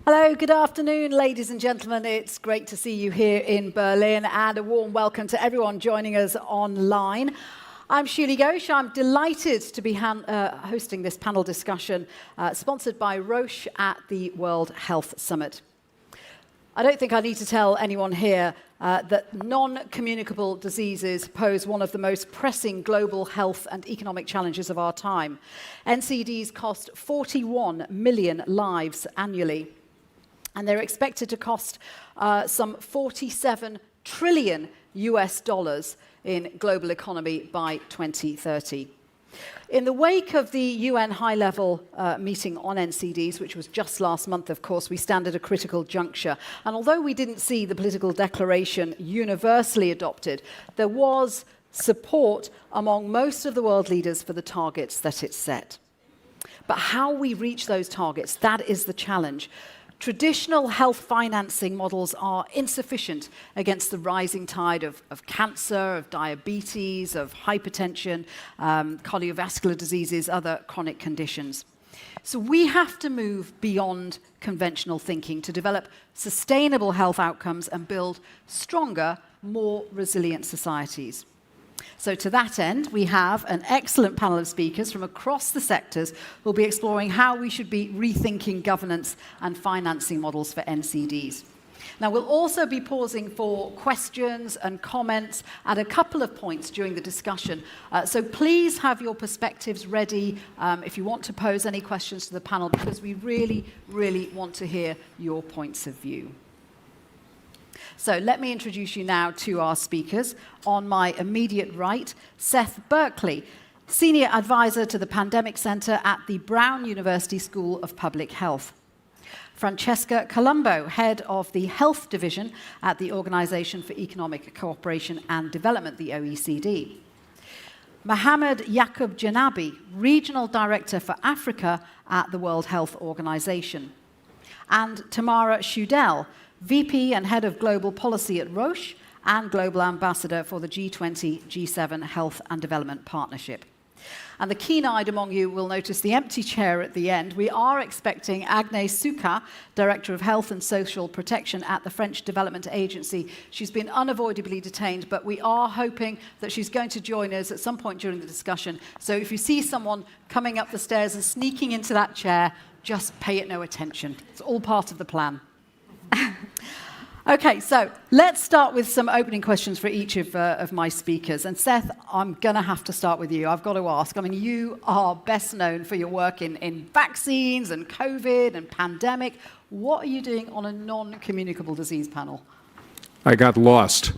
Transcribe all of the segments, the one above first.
Hello, good afternoon, ladies and gentlemen. It's great to see you here in Berlin, and a warm welcome to everyone joining us online. I'm Shiulie Ghosh. I'm delighted to be hosting this panel discussion sponsored by Roche at the World Health Summit. I don't think I need to tell anyone here that non-communicable diseases pose one of the most pressing global health and economic challenges of our time. NCDs cost 41 million lives annually, and they're expected to cost some 47 trillion US dollars in global economy by 2030. In the wake of the UN high-level meeting on NCDs, which was just last month, of course, we stand at a critical juncture. And although we didn't see the political declaration universally adopted, there was support among most of the world leaders for the targets that it set. But how we reach those targets, that is the challenge. Traditional health financing models are insufficient against the rising tide of cancer, of diabetes, of hypertension, cardiovascular diseases, other chronic conditions. So we have to move beyond conventional thinking to develop sustainable health outcomes and build stronger, more resilient societies. So to that end, we have an excellent panel of speakers from across the sectors who will be exploring how we should be rethinking governance and financing models for NCDs. Now, we'll also be pausing for questions and comments at a couple of points during the discussion. So please have your perspectives ready if you want to pose any questions to the panel, because we really, really want to hear your points of view. So let me introduce you now to our speakers. On my immediate right, Seth Berkley, Senior Advisor to the Pandemic Center at the Brown University School of Public Health. Francesca Colombo, Head of the Health Division at the Organization for Economic Cooperation and Development, the OECD. Mohammed Yaqub Janabi, Regional Director for Africa at the World Health Organization. And Tamara Schudel, VP and Head of Global Policy at Roche and Global Ambassador for the G20, G7 Health and Development Partnership. And the keen-eyed among you will notice the empty chair at the end. We are expecting Agnès Souka, Director of Health and Social Protection at the French Development Agency. She's been unavoidably detained, but we are hoping that she's going to join us at some point during the discussion. So if you see someone coming up the stairs and sneaking into that chair, just pay it no attention. It's all part of the plan. Okay, so let's start with some opening questions for each of my speakers. And Seth, I'm going to have to start with you. I've got to ask. I mean, you are best known for your work in vaccines and COVID and pandemic. What are you doing on a non-communicable disease panel? I got lost.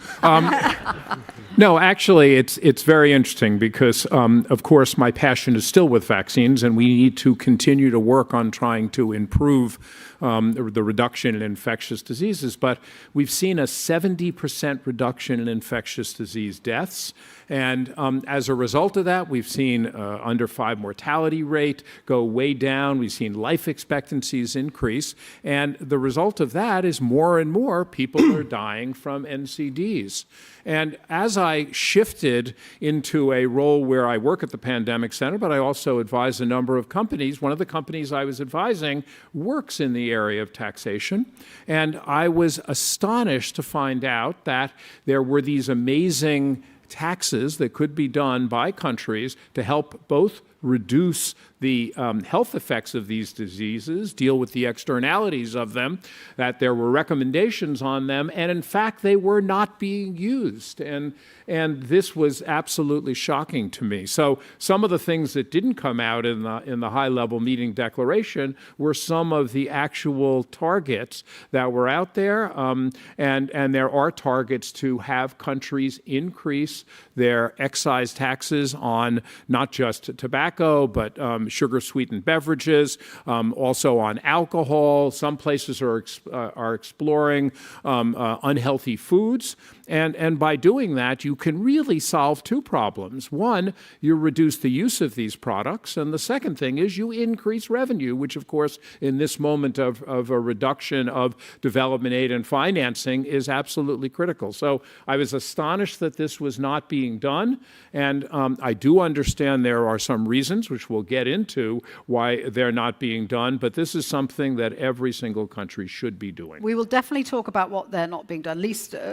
No, actually, it's very interesting because, of course, my passion is still with vaccines, and we need to continue to work on trying to improve the reduction in infectious diseases. But we've seen a 70% reduction in infectious disease deaths. And as a result of that, we've seen under 5 mortality rate go way down. We've seen life expectancies increase. And the result of that is more and more people are dying from NCDs. And as I shifted into a role where I work at the Pandemic Center, but I also advise a number of companies, one of the companies I was advising works in the area of taxation. And I was astonished to find out that there were these amazing taxes that could be done by countries to help both reduce the health effects of these diseases, deal with the externalities of them, that there were recommendations on them, and in fact, they were not being used. And this was absolutely shocking to me. So some of the things that didn't come out in the high-level meeting declaration were some of the actual targets that were out there, and there are targets to have countries increase their excise taxes on not just tobacco, but sugar-sweetened beverages, also on alcohol. Some places are exploring unhealthy foods. And by doing that, you can really solve 2 problems. One, you reduce the use of these products. And the second thing is you increase revenue, which, of course, in this moment of a reduction of development aid and financing is absolutely critical. So I was astonished that this was not being done. And I do understand there are some reasons reasons, which we'll get into, why they're not being done, but this is something that every single country should be doing. We will definitely talk about what they're not being done, the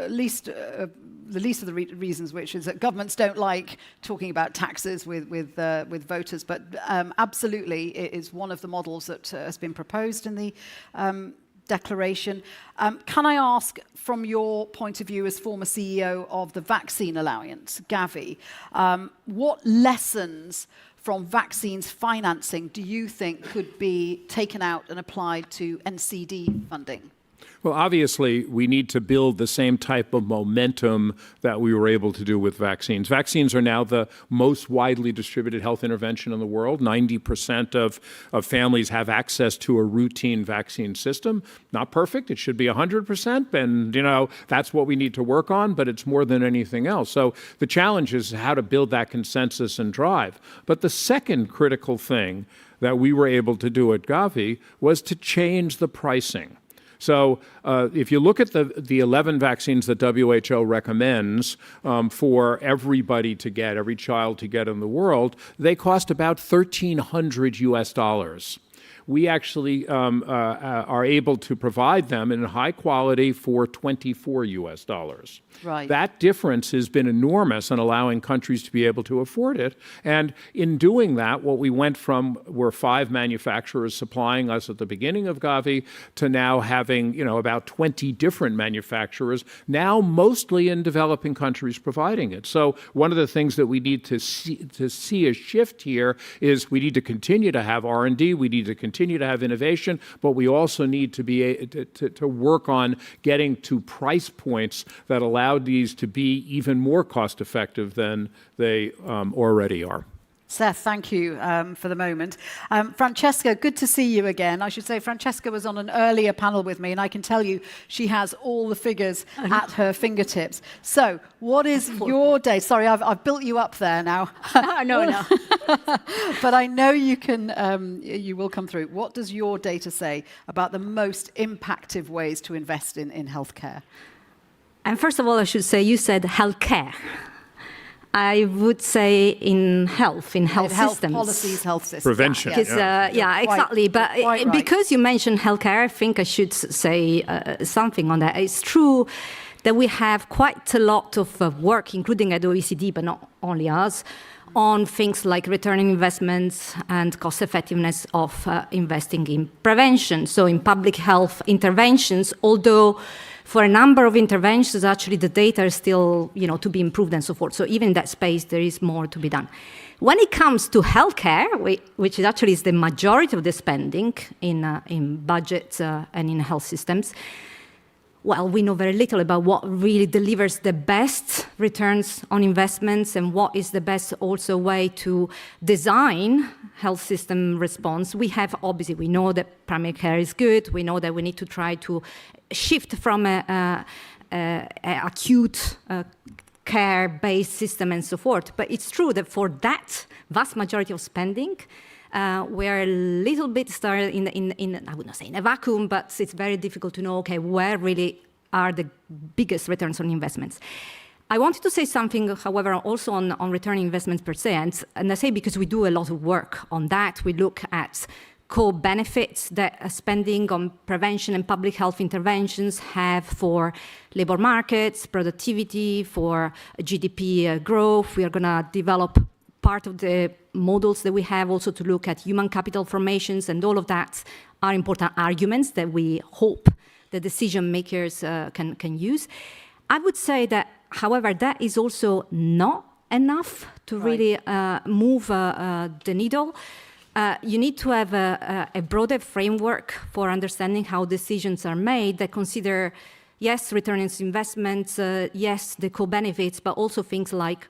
least of the reasons, which is that governments don't like talking about taxes with voters, but absolutely it is one of the models that has been proposed in the declaration. Can I ask, from your point of view as former CEO of the Vaccine Alliance, Gavi, what lessons from vaccines financing do you think could be taken out and applied to NCD funding? Well, obviously, we need to build the same type of momentum that we were able to do with vaccines. Vaccines are now the most widely distributed health intervention in the world. 90% of families have access to a routine vaccine system. Not perfect. It should be 100%. And, that's what we need to work on, but it's more than anything else. So the challenge is how to build that consensus and drive. But the second critical thing that we were able to do at Gavi was to change the pricing. So if you look at the 11 vaccines that WHO recommends for everybody to get, every child to get in the world, they cost about $1,300 US. We actually are able to provide them in high quality for $24 US. Right. That difference has been enormous in allowing countries to be able to afford it. And in doing that, what we went from were 5 manufacturers supplying us at the beginning of Gavi to now having, about 20 different manufacturers, now mostly in developing countries providing it. So one of the things that we need to see a shift here is we need to continue to have R&D, we need to continue to have innovation, but we also need to be to work on getting to price points that allow these to be even more cost effective than they already are. Seth, thank you for the moment. Francesca, good to see you again. I should say Francesca was on an earlier panel with me, and I can tell you she has all the figures at her fingertips. So what is your day? Sorry, I've built you up there now. No. But I know you can. You will come through. What does your data say about the most impacttive ways to invest in healthcare? And first of all, I should say, you said healthcare. I would say in health systems. Policies, health systems. Prevention. Yeah, exactly. But right. Because you mentioned healthcare, I think I should say something on that. It's true that we have quite a lot of work, including at OECD, but not only us, on things like returning investments and cost effectiveness of investing in prevention, so in public health interventions, although for a number of interventions, actually the data is still, to be improved and so forth. So even in that space, there is more to be done. When it comes to healthcare, which actually is the majority of the spending in budgets and in health systems, well, we know very little about what really delivers the best returns on investments and what is the best also way to design health system response. We know that primary care is good. We know that we need to try to shift from a acute care-based system and so forth. But it's true that for that vast majority of spending, we're a little bit started in I would not say in a vacuum, but it's very difficult to know, where really are the biggest returns on investments. I wanted to say something, however, also on return on investments per se, and I say because we do a lot of work on that. We look at co-benefits that spending on prevention and public health interventions have for labor markets, productivity, for GDP growth. We are going to develop part of the models that we have also to look at human capital formations, and all of that are important arguments that we hope the decision makers can use. I would say that, however, that is also not enough to really move the needle. You need to have a broader framework for understanding how decisions are made that consider, yes, return on investments, yes, the co-benefits, but also things like,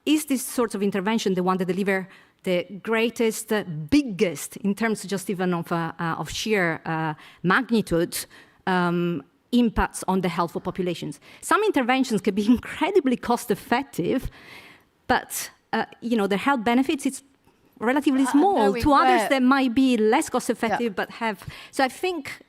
is this sort of intervention the one that deliver the greatest, biggest, in terms just even of sheer magnitude, impacts on the health of populations? Some interventions can be incredibly cost-effective, but their health benefits, it's relatively small. To others, they might be less cost effective, but have. So I think,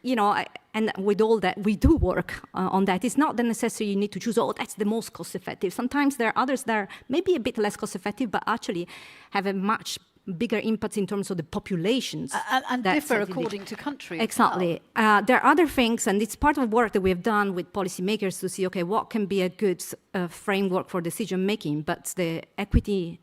and with all that, we do work on that. It's not the necessary you need to choose, that's the most cost effective. Sometimes there are others that are maybe a bit less cost effective, but actually have a much bigger impact in terms of the populations. And differ according to country. Exactly. There are other things, and it's part of work that we have done with policymakers to see, okay, what can be a good framework for decision making, but the equity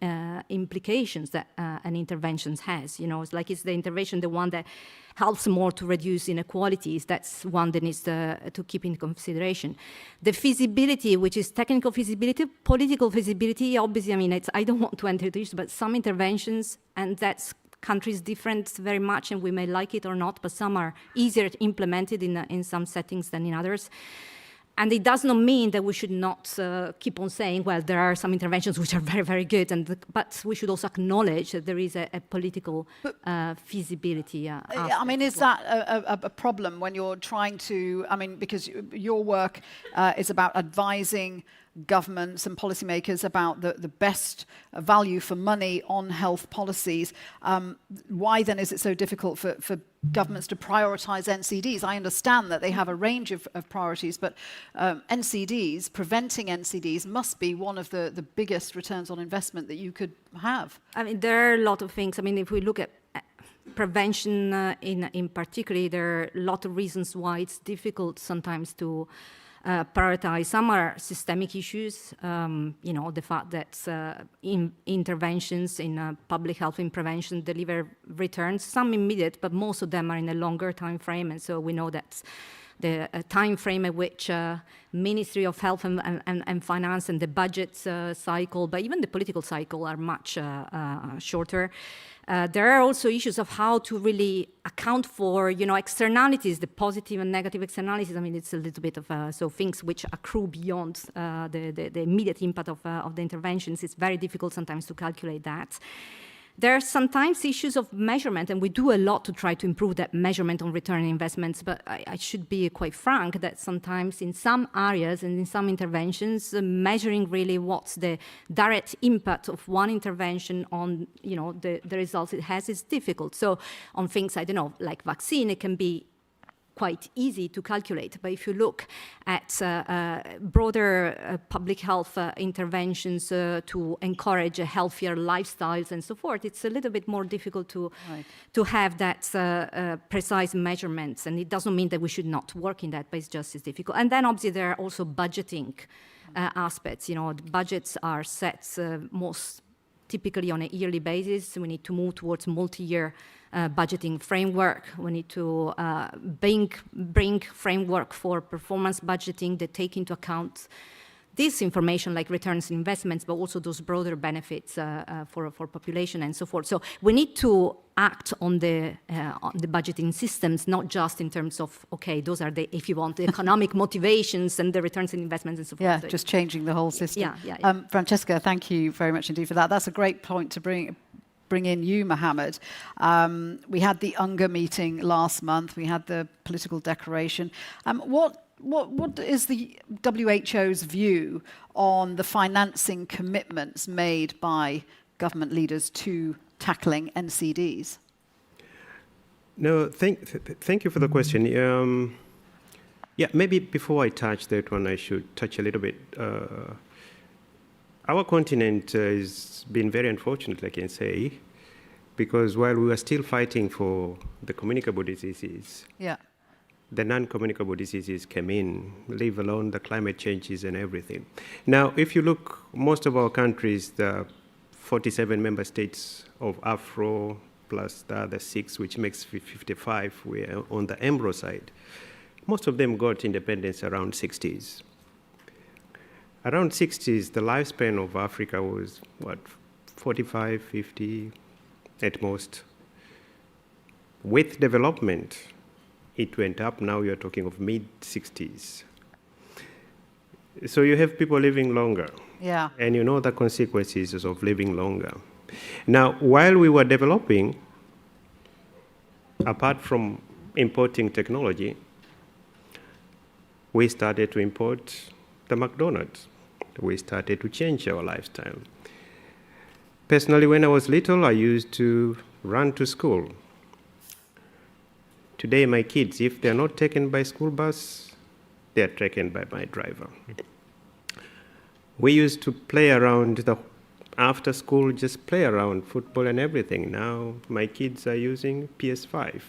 implications that an intervention has. It's like, is the intervention the one that helps more to reduce inequalities? That's one that needs to keep in consideration. The feasibility, which is technical feasibility, political feasibility, obviously, I don't want to enter this, but some interventions, and that's countries different very much, and we may like it or not, but some are easier implemented in some settings than in others. And it does not mean that we should not keep on saying, well, there are some interventions which are very, very good, but we should also acknowledge that there is a political feasibility. Is that a problem when you're trying to, because your work is about advising governments and policymakers about the best value for money on health policies. Why then is it so difficult for governments to prioritize NCDs? I understand that they have a range of priorities, but NCDs, preventing NCDs, must be one of the biggest returns on investment that you could have. There are a lot of things. If we look at prevention in particular, there are a lot of reasons why it's difficult sometimes to prioritize. Some are systemic issues, the fact that interventions in public health in prevention deliver returns, some immediate, but most of them are in a longer time frame. And so we know that the time frame at which Ministry of Health and Finance and the budget cycle, but even the political cycle, are much shorter. There are also issues of how to really account for, externalities, the positive and negative externalities. It's a little bit of so things which accrue beyond the immediate impact of the interventions. It's very difficult sometimes to calculate that. There are sometimes issues of measurement, and we do a lot to try to improve that measurement on return on investments, but I should be quite frank that sometimes in some areas and in some interventions, measuring really what's the direct impact of one intervention on the results it has is difficult. So on things, like vaccine, it can be quite easy to calculate. But if you look at broader public health interventions to encourage healthier lifestyles and so forth, it's a little bit more difficult to have that precise measurements. And it doesn't mean that we should not work in that, but it's just as difficult. And then obviously there are also budgeting aspects. The budgets are set most typically on a yearly basis. We need to move towards multi-year budgeting framework. We need to bring framework for performance budgeting that take into account this information like returns on investments, but also those broader benefits for population and so forth. So we need to act on the budgeting systems, not just in terms of, okay, those are the, if you want, the economic motivations and the returns on investments and so forth. Yeah, just changing the whole system. Yeah. Francesca, thank you very much indeed for that. That's a great point to bring in you, Mohammed. We had the UNGA meeting last month. We had the political declaration. What is the WHO's view on the financing commitments made by government leaders to tackling NCDs? No, thank you for the question. Maybe before I touch that one, I should touch a little bit. Our continent has been very unfortunate, I can say, because while we were still fighting for the communicable diseases, the non-communicable diseases came in, leave alone the climate changes and everything. Now, if you look, most of our countries, the 47 member states of Afro plus the other 6, which makes 55, we're on the EMBRO side. Most of them got independence around 60s. Around 60s, the lifespan of Africa was, 45, 50 at most. With development, it went up. Now you're talking of mid-60s. So you have people living longer. Yeah. And you know the consequences of living longer. Now, while we were developing, apart from importing technology, we started to import the McDonald's. We started to change our lifestyle. Personally, when I was little, I used to run to school. Today, my kids, if they're not taken by school bus, they're taken by my driver. We used to play around after school, just play around football and everything. Now, my kids are using PS5.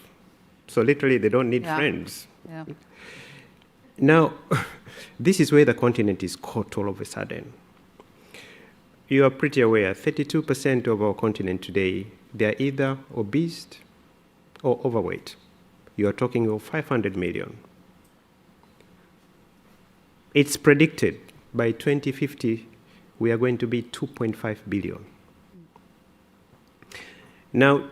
So literally, they don't need friends. Yeah. Now, this is where the continent is caught all of a sudden. You are pretty aware, 32% of our continent today, they are either obese or overweight. You are talking of 500 million. It's predicted by 2050, we are going to be 2.5 billion. Now,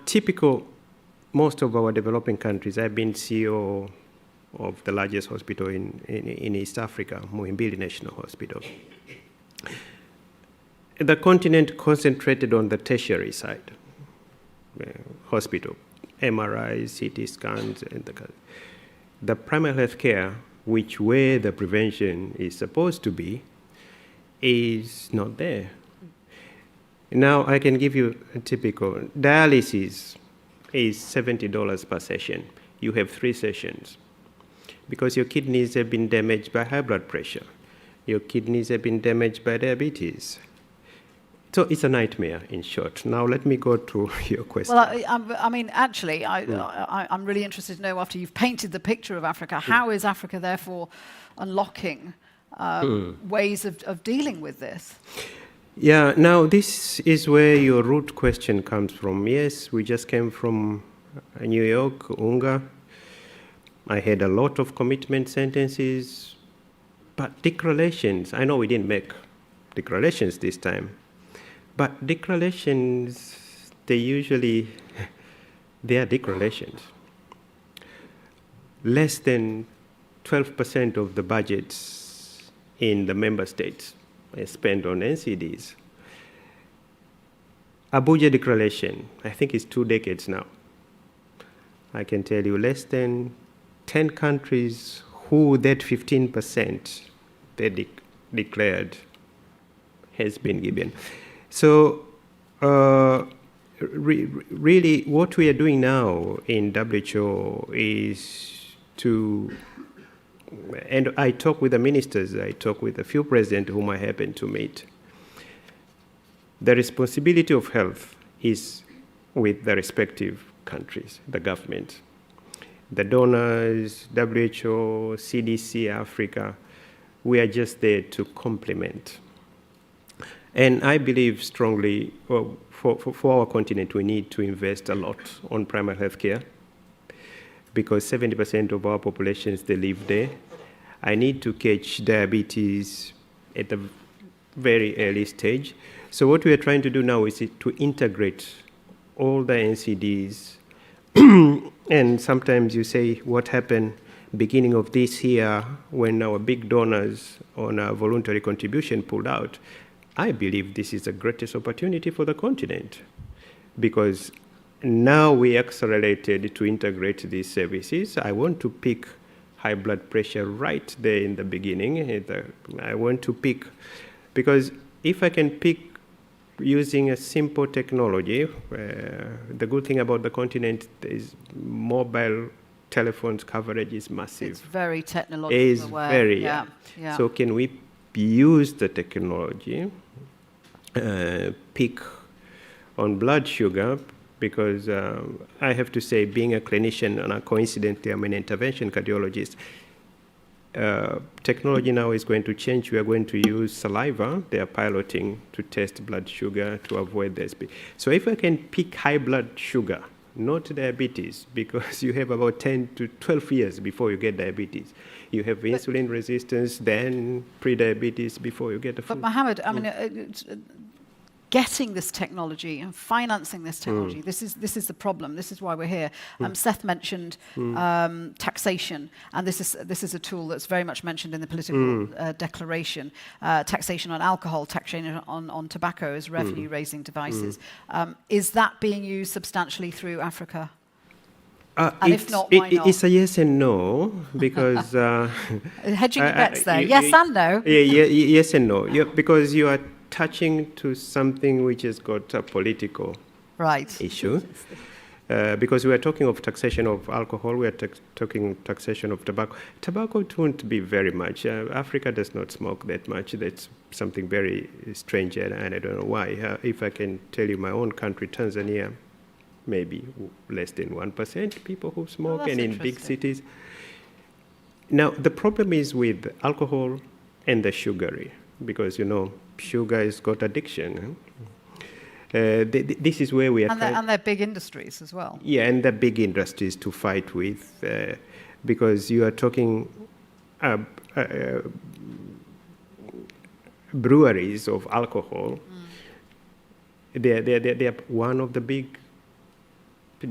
most of our developing countries, I've been CEO of the largest hospital in East Africa, Muhimbili National Hospital. The continent concentrated on the tertiary side, hospital, MRIs, CT scans, and the primary health care, where the prevention is supposed to be, is not there. Now, I can give you a typical. Dialysis is $70 per session. You have 3 sessions. Because your kidneys have been damaged by high blood pressure. Your kidneys have been damaged by diabetes. So it's a nightmare, in short. Now, let me go to your question. Well, I mean, actually, I'm really interested to know, after you've painted the picture of Africa, how is Africa, therefore, unlocking ways of dealing with this? Yeah, now, this is where your root question comes from. Yes, we just came from New York, UNGA. I had a lot of commitment sentences, but declarations, I know we didn't make declarations this time, but declarations, they are declarations. Less than 12% of the budgets in the member states are spent on NCDs. Abuja Declaration, I think it's 2 decades now. I can tell you less than 10 countries who that 15% they declared has been given. So really what we are doing now in WHO is and I talk with the ministers, I talk with a few presidents whom I happen to meet. The responsibility of health is with the respective countries, the government. The donors, WHO, CDC, Africa, we are just there to complement. And I believe strongly, for our continent, we need to invest a lot on primary health care, because 70% of our populations, they live there. I need to catch diabetes at the very early stage. So what we are trying to do now is to integrate all the NCDs. And sometimes you say, what happened beginning of this year when our big donors on our voluntary contribution pulled out? I believe this is the greatest opportunity for the continent, because now we accelerated to integrate these services. I want to pick high blood pressure right there in the beginning. I want to pick, because if I can pick using a simple technology, the good thing about the continent is mobile telephones coverage is massive. It's very technological. Very. So can we use the technology, pick on blood sugar, because I have to say, being a clinician, and coincidentally I'm an intervention cardiologist, technology now is going to change. We are going to use saliva. They are piloting to test blood sugar to avoid the SP. So if I can pick high blood sugar, not diabetes, because you have about 10 to 12 years before you get diabetes. You have insulin resistance, then pre-diabetes before you get the food. But Mohammed, I mean, getting this technology and financing this technology, this is the problem. This is why we're here. Seth mentioned taxation, and this is a tool that's very much mentioned in the political declaration. Taxation on alcohol, taxation on tobacco as revenue-raising devices. Is that being used substantially through Africa? And if not, why not? It's a yes and no, because... Hedging your bets there. Yes and no. Yes and no. Because you are touching to something which has got a political issue. Because we are talking of taxation of alcohol, we are talking taxation of tobacco. Tobacco won't be very much. Africa does not smoke that much. That's something very strange, and I don't know why. If I can tell you my own country, Tanzania, maybe less than 1% people who smoke, and in big cities. Now, the problem is with alcohol and the sugary, because, sugar has got addiction. This is where we are. And they're big industries as well. Yeah, and the big industries to fight with, because you are talking breweries of alcohol. They are one of the big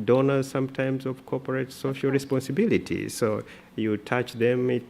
donors sometimes of corporate social responsibility. So you touch them, it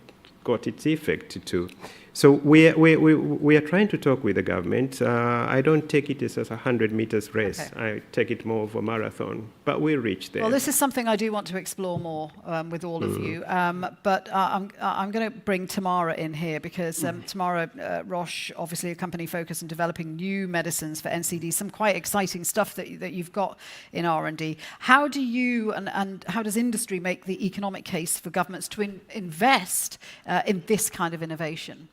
got its effect too. So we are trying to talk with the government. I don't take it as a 100 meters race. Okay. I take it more of a marathon, but we'll reach there. Well, this is something I do want to explore more with all of you. But I'm going to bring Tamara in here because Tamara, Roche, obviously a company focused on developing new medicines for NCDs, some quite exciting stuff that you've got in R&D. How do you and how does industry make the economic case for governments to invest in this kind of innovation?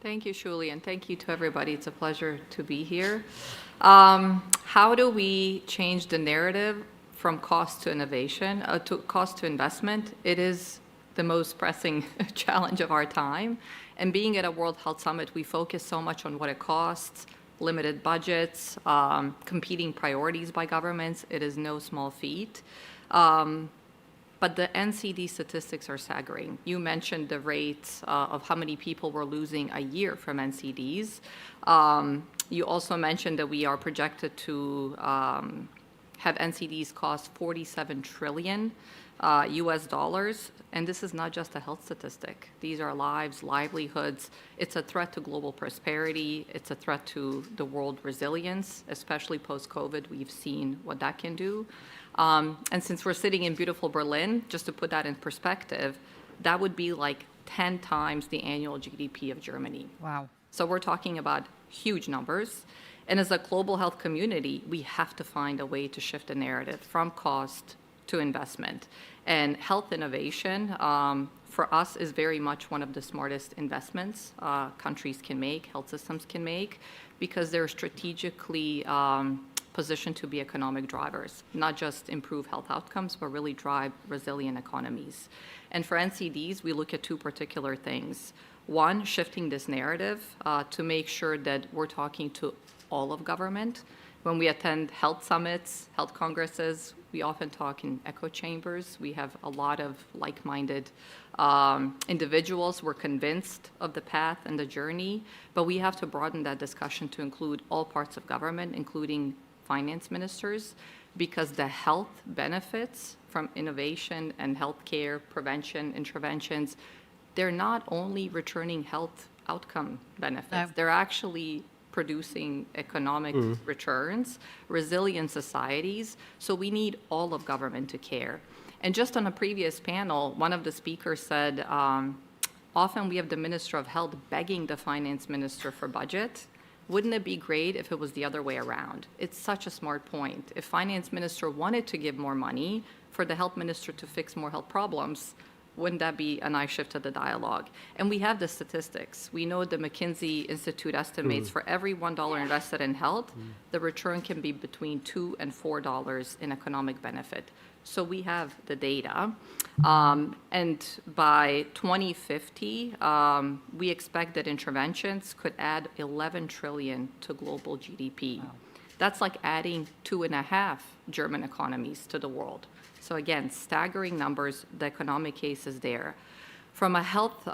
Thank you, Shiulie, and thank you to everybody. It's a pleasure to be here. How do we change the narrative from cost to innovation, to cost to investment? It is the most pressing challenge of our time. And being at a World Health Summit, we focus so much on what it costs, limited budgets, competing priorities by governments. It is no small feat. But the NCD statistics are staggering. You mentioned the rates of how many people we're losing a year from NCDs. You also mentioned that we are projected to have NCDs cost $47 trillion US dollars. And this is not just a health statistic. These are lives, livelihoods. It's a threat to global prosperity. It's a threat to the world resilience, especially post-COVID. We've seen what that can do. And since we're sitting in beautiful Berlin, just to put that in perspective, that would be like 10 times the annual GDP of Germany. Wow. So we're talking about huge numbers. And as a global health community, we have to find a way to shift the narrative from cost to investment. And health innovation, for us, is very much one of the smartest investments countries can make, health systems can make, because they're strategically positioned to be economic drivers, not just improve health outcomes, but really drive resilient economies. And for NCDs, we look at two particular things. One, shifting this narrative to make sure that we're talking to all of government. When we attend health summits, health congresses, we often talk in echo chambers. We have a lot of like-minded individuals. We're convinced of the path and the journey, but we have to broaden that discussion to include all parts of government, including finance ministers, because the health benefits from innovation and healthcare prevention interventions, they're not only returning health outcome benefits, they're actually producing economic returns, resilient societies. So we need all of government to care. And just on a previous panel, one of the speakers said, often we have the Minister of Health begging the finance minister for budget. Wouldn't it be great if it was the other way around? It's such a smart point. If finance minister wanted to give more money for the health minister to fix more health problems, wouldn't that be a nice shift to the dialogue? And we have the statistics. We know the McKinsey Institute estimates for every $1 invested in health, the return can be between $2 and $4 in economic benefit. So we have the data. And by 2050, we expect that interventions could add 11 trillion to global GDP. Wow. That's like adding 2.5 German economies to the world. So again, staggering numbers, the economic case is there. From a health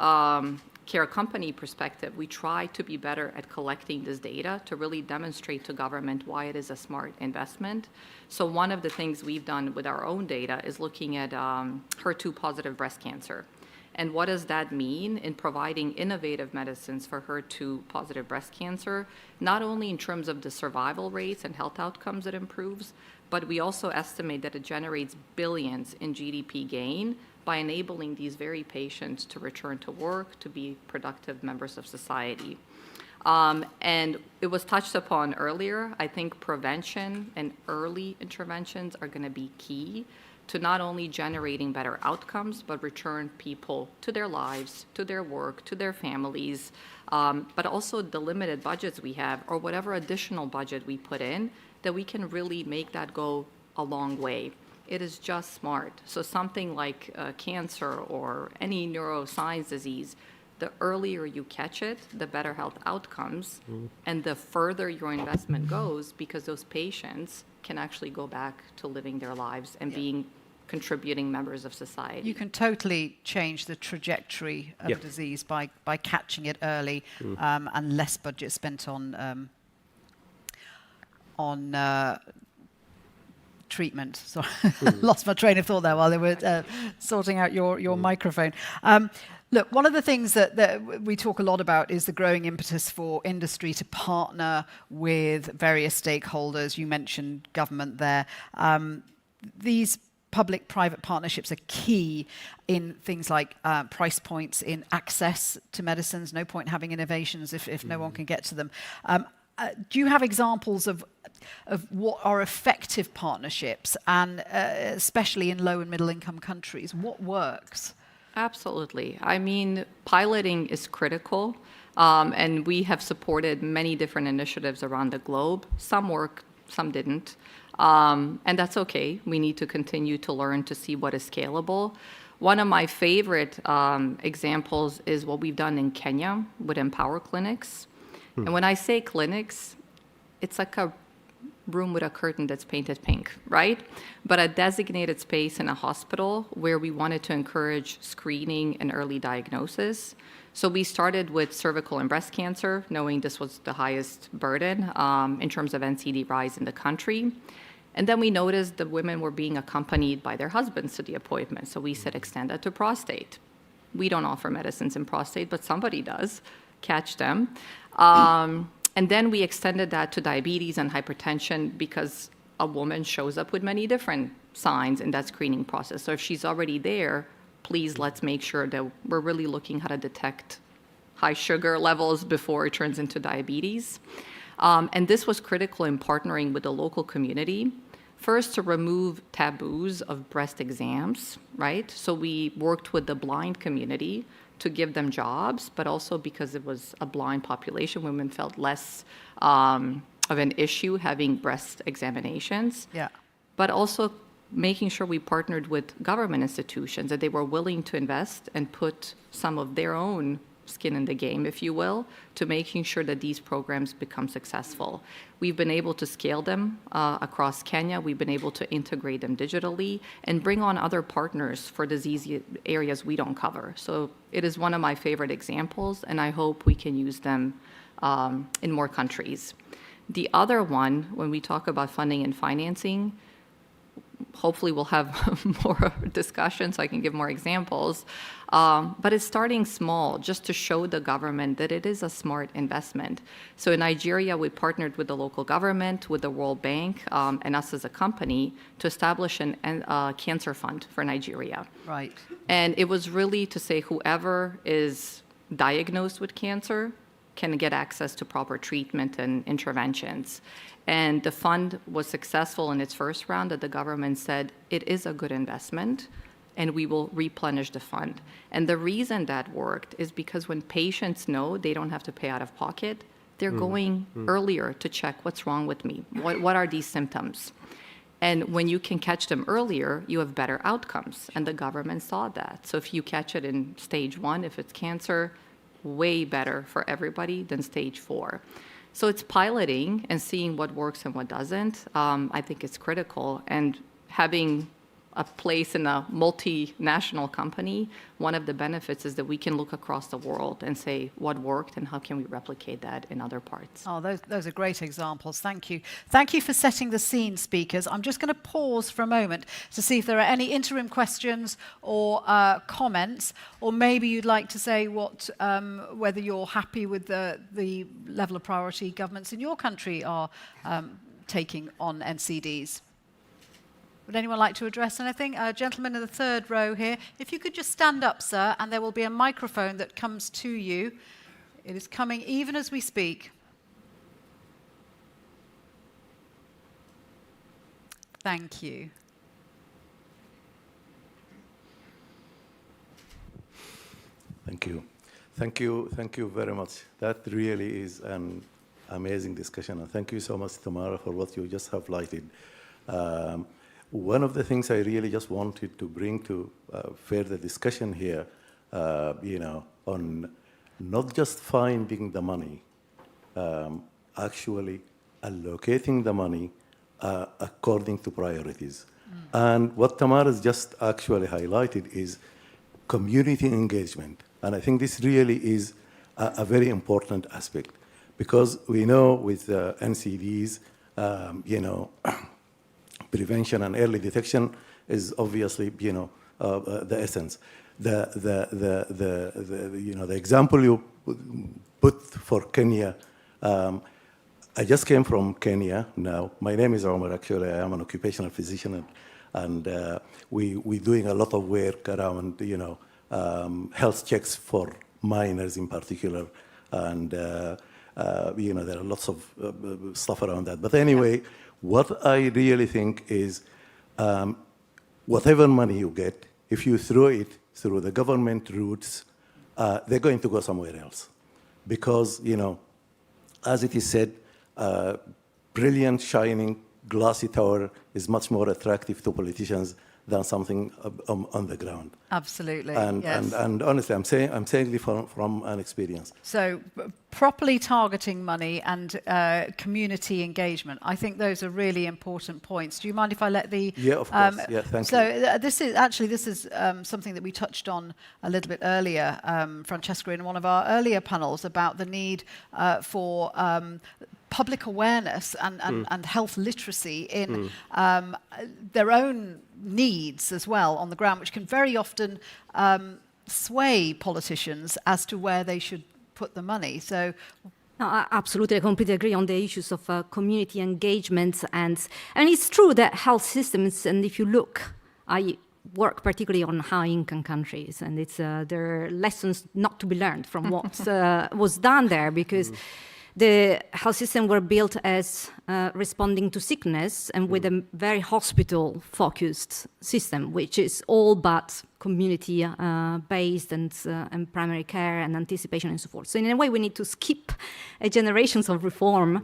care company perspective, we try to be better at collecting this data to really demonstrate to government why it is a smart investment. So one of the things we've done with our own data is looking at HER2-positive breast cancer. And what does that mean in providing innovative medicines for HER2-positive breast cancer, not only in terms of the survival rates and health outcomes it improves, but we also estimate that it generates billions in GDP gain by enabling these very patients to return to work, to be productive members of society. And it was touched upon earlier. I think prevention and early interventions are going to be key to not only generating better outcomes, but return people to their lives, to their work, to their families, but also the limited budgets we have, or whatever additional budget we put in, that we can really make that go a long way. It is just smart. So something like cancer or any neuroscience disease, the earlier you catch it, the better health outcomes, and the further your investment goes, because those patients can actually go back to living their lives and being contributing members of society. You can totally change the trajectory of disease by catching it early, and less budget spent on treatment. So lost my train of thought there while they were sorting out your microphone. Look, one of the things that we talk a lot about is the growing impetus for industry to partner with various stakeholders. You mentioned government there. These public-private partnerships are key in things like price points, in access to medicines. No point having innovations if no one can get to them. Do you have examples of what are effective partnerships, and especially in low and middle income countries? What works? Absolutely. I mean, piloting is critical, and we have supported many different initiatives around the globe. Some work, some didn't, and that's okay. We need to continue to learn to see what is scalable. One of my favorite examples is what we've done in Kenya with Empower Clinics. And when I say clinics, it's like a room with a curtain that's painted pink, right? But a designated space in a hospital where we wanted to encourage screening and early diagnosis. So we started with cervical and breast cancer, knowing this was the highest burden in terms of NCD rise in the country. And then we noticed the women were being accompanied by their husbands to the appointment. So we said, extend that to prostate. We don't offer medicines in prostate, but somebody does. Catch them. And then we extended that to diabetes and hypertension, because a woman shows up with many different signs in that screening process. So if she's already there, please let's make sure that we're really looking how to detect high sugar levels before it turns into diabetes. And this was critical in partnering with the local community. First, to remove taboos of breast exams, right? So we worked with the blind community to give them jobs, but also because it was a blind population, women felt less of an issue having breast examinations. Yeah. But also making sure we partnered with government institutions, that they were willing to invest and put some of their own skin in the game, if you will, to making sure that these programs become successful. We've been able to scale them across Kenya. We've been able to integrate them digitally and bring on other partners for disease areas we don't cover. So it is one of my favorite examples, and I hope we can use them in more countries. The other one, when we talk about funding and financing, hopefully we'll have more discussion so I can give more examples. But it's starting small, just to show the government that it is a smart investment. So in Nigeria, we partnered with the local government, with the World Bank, and us as a company to establish a cancer fund for Nigeria. Right. And it was really to say whoever is diagnosed with cancer can get access to proper treatment and interventions. And the fund was successful in its first round, that the government said it is a good investment and we will replenish the fund. And the reason that worked is because when patients know they don't have to pay out of pocket, they're going earlier to check what's wrong with me. What are these symptoms? And when you can catch them earlier, you have better outcomes. And the government saw that. So if you catch it in stage 1, if it's cancer, way better for everybody than stage 4. So it's piloting and seeing what works and what doesn't. I think it's critical. And having a place in a multinational company, one of the benefits is that we can look across the world and say what worked and how can we replicate that in other parts. Oh, those are great examples. Thank you. Thank you for setting the scene, speakers. I'm just going to pause for a moment to see if there are any interim questions or comments, or maybe you'd like to say whether you're happy with the level of priority governments in your country are taking on NCDs. Would anyone like to address anything? Gentleman in the third row here. If you could just stand up, sir, and there will be a microphone that comes to you It is coming even as we speak. Thank you. Thank you. Thank you. Thank you very much. That really is an amazing discussion. And thank you so much, Tamara, for what you just have highlighted. One of the things I really just wanted to bring to further discussion here, on not just finding the money, actually allocating the money according to priorities. And what Tamara's just actually highlighted is community engagement. And I think this really is a very important aspect, because we know with NCDs, prevention and early detection is obviously, the essence. The example you put for Kenya, I just came from Kenya now. My name is Omar, actually. I am an occupational physician, and we're doing a lot of work around, health checks for minors in particular, and there are lots of stuff around that. But anyway, what I really think is whatever money you get, if you throw it through the government routes, they're going to go somewhere else. Because, as it is said, brilliant, shining, glassy tower is much more attractive to politicians than something on the ground. Absolutely. And honestly, I'm saying it from an experience. So properly targeting money and community engagement, I think those are really important points. Do you mind if I let the... Yeah, of course. Yeah, thank you. So this is something that we touched on a little bit earlier, Francesca, in one of our earlier panels about the need for public awareness and health literacy in their own needs as well on the ground, which can very often sway politicians as to where they should put the money. So, no, absolutely, I completely agree on the issues of community engagement, and it's true that health systems, and if you look, I work particularly on high-income countries, and there are lessons not to be learned from what was done there, because the health system were built as responding to sickness and with a very hospital-focused system, which is all but community-based and primary care and anticipation and so forth. So in a way, we need to skip generations of reform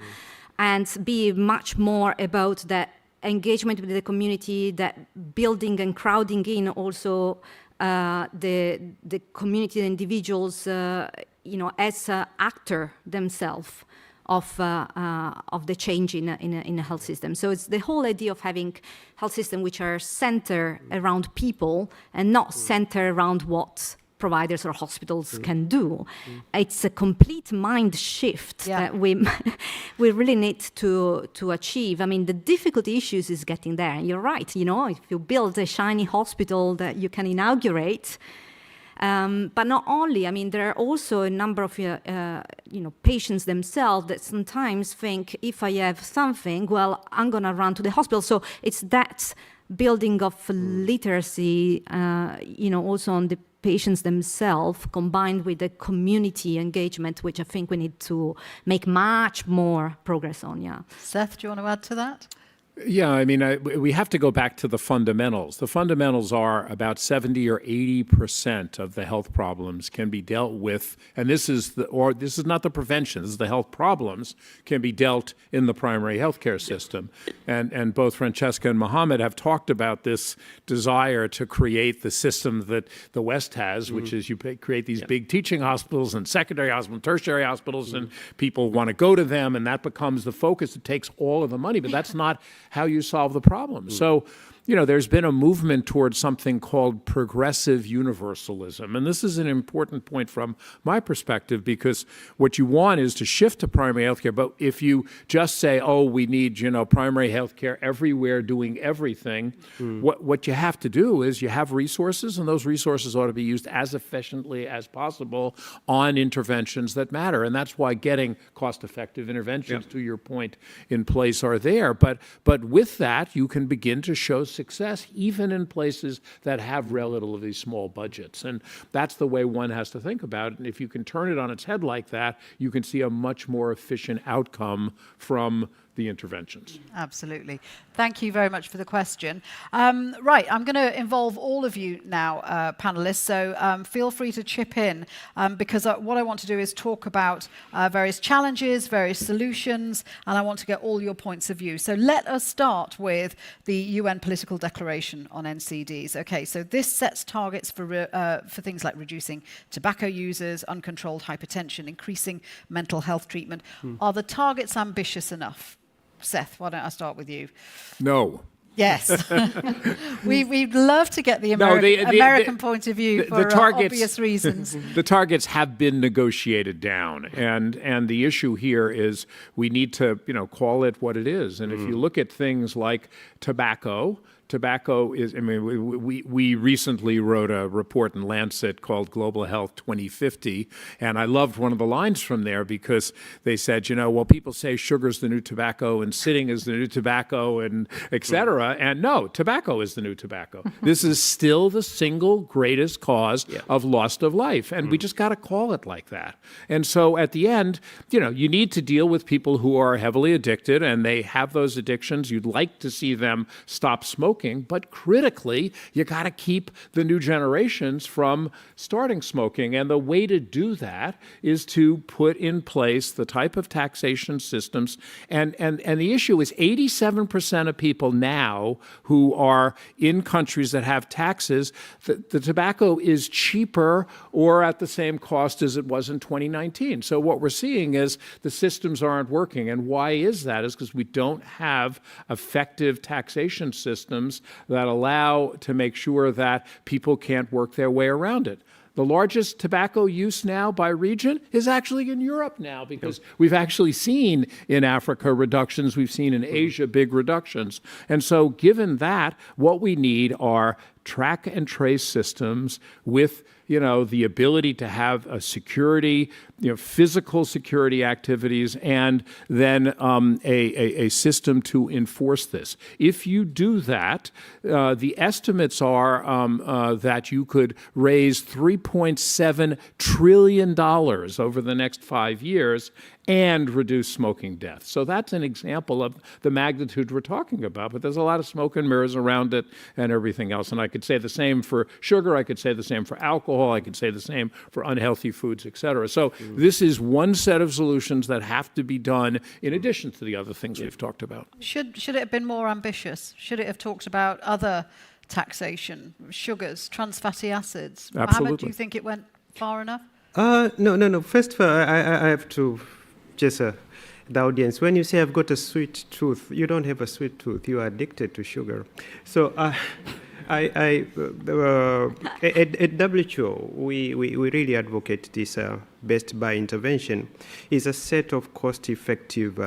and be much more about that engagement with the community, that building and crowding in also the community individuals, as actor themselves of the change in a health system. So it's the whole idea of having health systems which are centered around people and not centered around what providers or hospitals can do. It's a complete mind shift that we really need to achieve. I mean, the difficult issues is getting there. And you're right, if you build a shiny hospital that you can inaugurate, but not only, there are also a number of patients themselves that sometimes think, if I have something, well, I'm going to run to the hospital. So it's that building of literacy, also on the patients themselves, combined with the community engagement, which I think we need to make much more progress on, Seth, do you want to add to that? Yeah, we have to go back to the fundamentals. The fundamentals are about 70 or 80% of the health problems can be dealt with, and this is not the prevention, this is the health problems can be dealt in the primary healthcare system. And both Francesca and Mohammed have talked about this desire to create the system that the West has, which is you create these big teaching hospitals and secondary hospitals, tertiary hospitals, and people want to go to them, and that becomes the focus. It takes all of the money, but that's not how you solve the problem. So, there's been a movement towards something called progressive universalism. And this is an important point from my perspective, because what you want is to shift to primary healthcare. But if you just say, oh, we need, primary healthcare everywhere doing everything, what you have to do is you have resources, and those resources ought to be used as efficiently as possible on interventions that matter. And that's why getting cost-effective interventions, to your point, in place are there. But with that, you can begin to show success, even in places that have relatively small budgets. And that's the way one has to think about it. And if you can turn it on its head like that, you can see a much more efficient outcome from the interventions. Absolutely. Thank you very much for the question. Right, I'm going to involve all of you now, panelists, so feel free to chip in, because what I want to do is talk about various challenges, various solutions, and I want to get all your points of view. So let us start with the UN Political Declaration on NCDs. Okay, so this sets targets for things like reducing tobacco users, uncontrolled hypertension, increasing mental health treatment. Are the targets ambitious enough? Seth, why don't I start with you? No. Yes. We'd love to get the American point of view for obvious reasons. The targets have been negotiated down, and the issue here is we need to call it what it is. And if you look at things like tobacco is, I mean, we recently wrote a report in Lancet called Global Health 2050, and I loved one of the lines from there because they said, well, people say sugar's the new tobacco and sitting is the new tobacco and et cetera, and no, tobacco is the new tobacco. This is still the single greatest cause of loss of life, and we just got to call it like that. And so at the end, you need to deal with people who are heavily addicted, and they have those addictions. You'd like to see them stop smoking, but critically, you got to keep the new generations from starting smoking. And the way to do that is to put in place the type of taxation systems. And the issue is 87% of people now who are in countries that have taxes, the tobacco is cheaper or at the same cost as it was in 2019. So what we're seeing is the systems aren't working. And why is that? Is because we don't have effective taxation systems that allow to make sure that people can't work their way around it. The largest tobacco use now by region is actually in Europe now, because we've actually seen in Africa reductions, we've seen in Asia big reductions. And so given that, what we need are track and trace systems with the ability to have a security, physical security activities, and then a system to enforce this. If you do that, the estimates are that you could raise $3.7 trillion over the next 5 years and reduce smoking deaths. So that's an example of the magnitude we're talking about, but there's a lot of smoke and mirrors around it and everything else. And I could say the same for sugar, I could say the same for alcohol, I could say the same for unhealthy foods, et cetera. So this is one set of solutions that have to be done in addition to the other things we've talked about. Should it have been more ambitious? Should it have talked about other taxation, sugars, trans fatty acids? Absolutely. Mohammed, do you think it went far enough? No. First of all, I have to just the audience, when you say I've got a sweet tooth, you don't have a sweet tooth. You are addicted to sugar. So at WHO, we really advocate this best buy intervention is a set of cost-effective,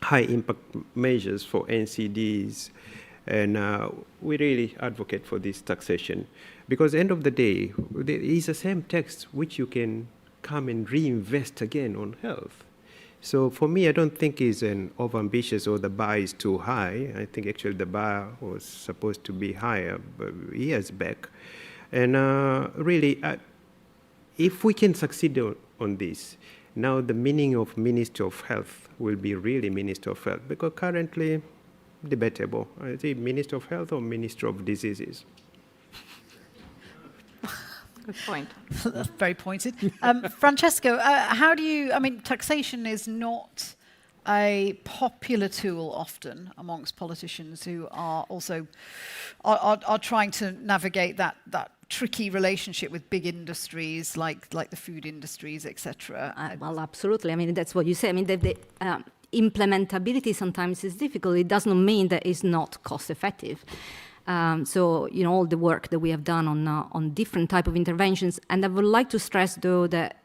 high-impact measures for NCDs, and we really advocate for this taxation because at the end of the day, there is the same tax which you can come and reinvest again on health. So for me, I don't think it's an overambitious or the bar is too high. I think actually the bar was supposed to be higher years back. And really, if we can succeed on this, now the meaning of Minister of Health will be really Minister of Health, because currently, debatable. Is it Minister of Health or Minister of Diseases? Good point. That's very pointed. Francesco, how do you, taxation is not a popular tool often amongst politicians who are also are trying to navigate that tricky relationship with big industries like the food industries, etc. Well, absolutely. That's what you say. The implementability sometimes is difficult. It does not mean that it's not cost effective. So, all the work that we have done on different type of interventions. And I would like to stress, though, that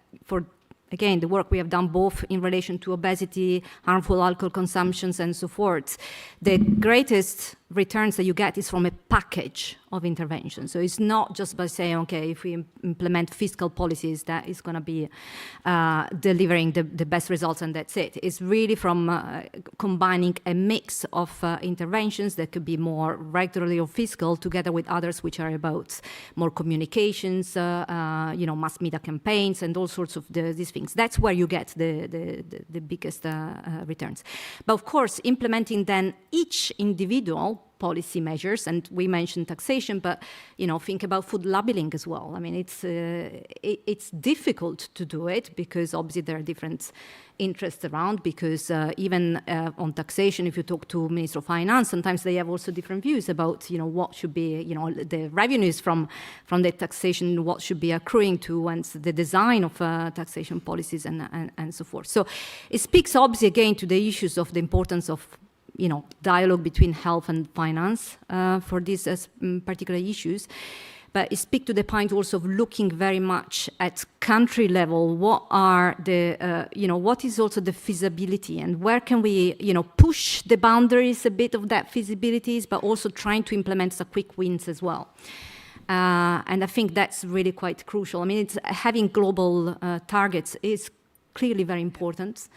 again, the work we have done both in relation to obesity, harmful alcohol consumptions, and so forth, the greatest returns that you get is from a package of interventions. So it's not just by saying, okay, if we implement fiscal policies, that is going to be delivering the best results and that's it. It's really from combining a mix of interventions that could be more regularly or fiscal together with others which are about more communications, mass media campaigns and all sorts of these things. That's where you get the biggest returns. But of course, implementing then each individual policy measures, and we mentioned taxation, but think about food labeling as well. I mean, it's difficult to do it because obviously there are different interests around. Because even on taxation, if you talk to Minister of Finance, sometimes they have also different views about what should be the revenues from the taxation, what should be accruing to, and the design of taxation policies and so forth. So it speaks obviously again to the issues of the importance of dialogue between health and finance for these particular issues. But it speaks to the point also of looking very much at country level. What are the, what is also the feasibility, and where can we, push the boundaries a bit of that feasibilities, but also trying to implement some quick wins as well. And I think that's really quite crucial. I mean, having global targets is clearly very important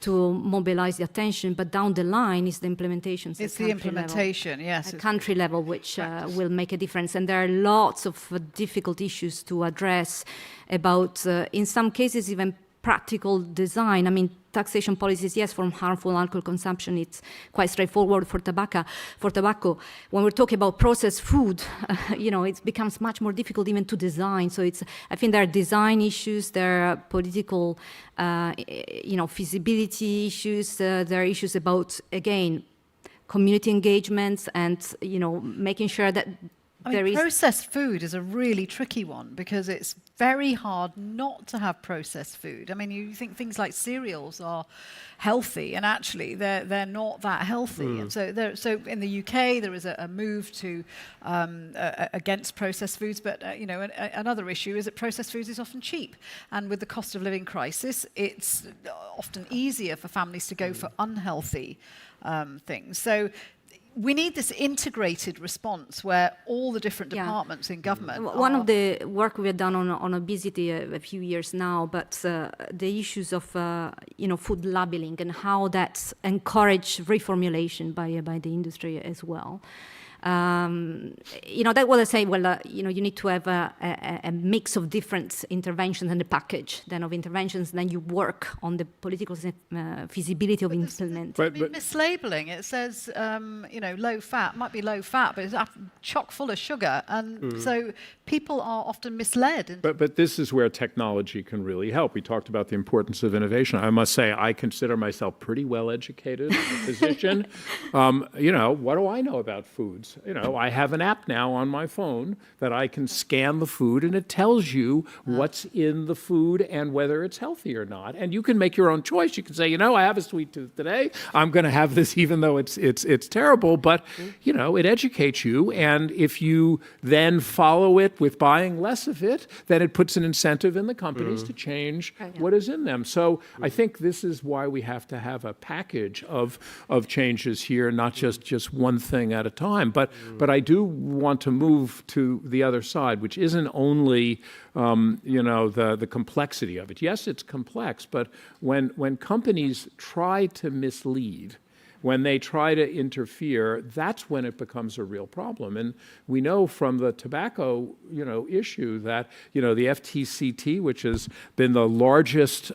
to mobilize the attention, but down the line is the implementation. It's the implementation, level, yes. at country level, which will make a difference. And there are lots of difficult issues to address about, in some cases, even practical design. I mean, taxation policies, yes, from harmful alcohol consumption, it's quite straightforward for tobacco. When we're talking about processed food, it becomes much more difficult even to design. So I think there are design issues, there are political, feasibility issues, there are issues about, again, community engagements and, making sure that processed food is a really tricky one because it's very hard not to have processed food. I mean, you think things like cereals are healthy, and actually they're not that healthy. And so in the UK there is a move to against processed foods, but another issue is that processed foods is often cheap, and with the cost of living crisis, it's often easier for families to go for unhealthy things. So we need this integrated response where all the different departments in government. One of the work we have done on obesity a few years now, but the issues of food labeling and how that encourage reformulation by the industry as well. That's what I say. Well, you need to have a mix of different interventions and a package then of interventions. Then you work on the political feasibility of implementing. But mislabeling. It says, low fat might be low fat, but it's chock full of sugar, and so people are often misled. But this is where technology can really help. We talked about the importance of innovation. I must say, I consider myself pretty well educated as a physician. What do I know about foods? I have an app now on my phone that I can scan the food, and it tells you what's in the food and whether it's healthy or not. And you can make your own choice. You can say, I have a sweet tooth today. I'm going to have this even though it's terrible. But, it educates you. And if you then follow it with buying less of it, then it puts an incentive in the companies to change what is in them. So I think this is why we have to have a package of changes here, not just one thing at a time. But I do want to move to the other side, which isn't only the complexity of it. Yes, it's complex, but when companies try to mislead, when they try to interfere, that's when it becomes a real problem. And we know from the tobacco, issue that, the FTCT, which has been the largest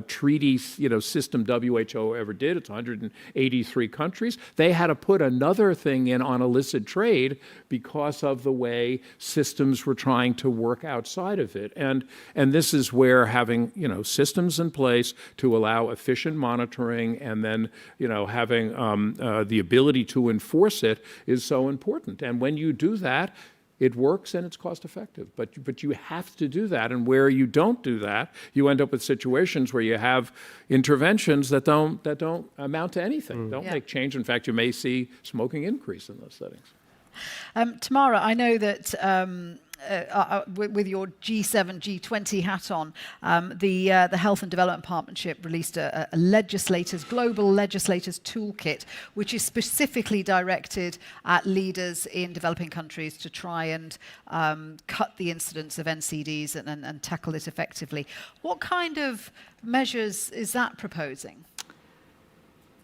treaty, system WHO ever did. It's 183 countries. They had to put another thing in on illicit trade because of the way systems were trying to work outside of it. And this is where having, systems in place to allow efficient monitoring and then, having the ability to enforce it is so important. And when you do that, it works and it's cost effective. But you have to do that. And where you don't do that, you end up with situations where you have interventions that don't amount to anything, don't make change. In fact, you may see smoking increase in those settings. Tamara, I know that with your G7, G20 hat on, the Health and Development Partnership released a global legislators toolkit, which is specifically directed at leaders in developing countries to try and cut the incidence of NCDs and tackle it effectively. What kind of measures is that proposing?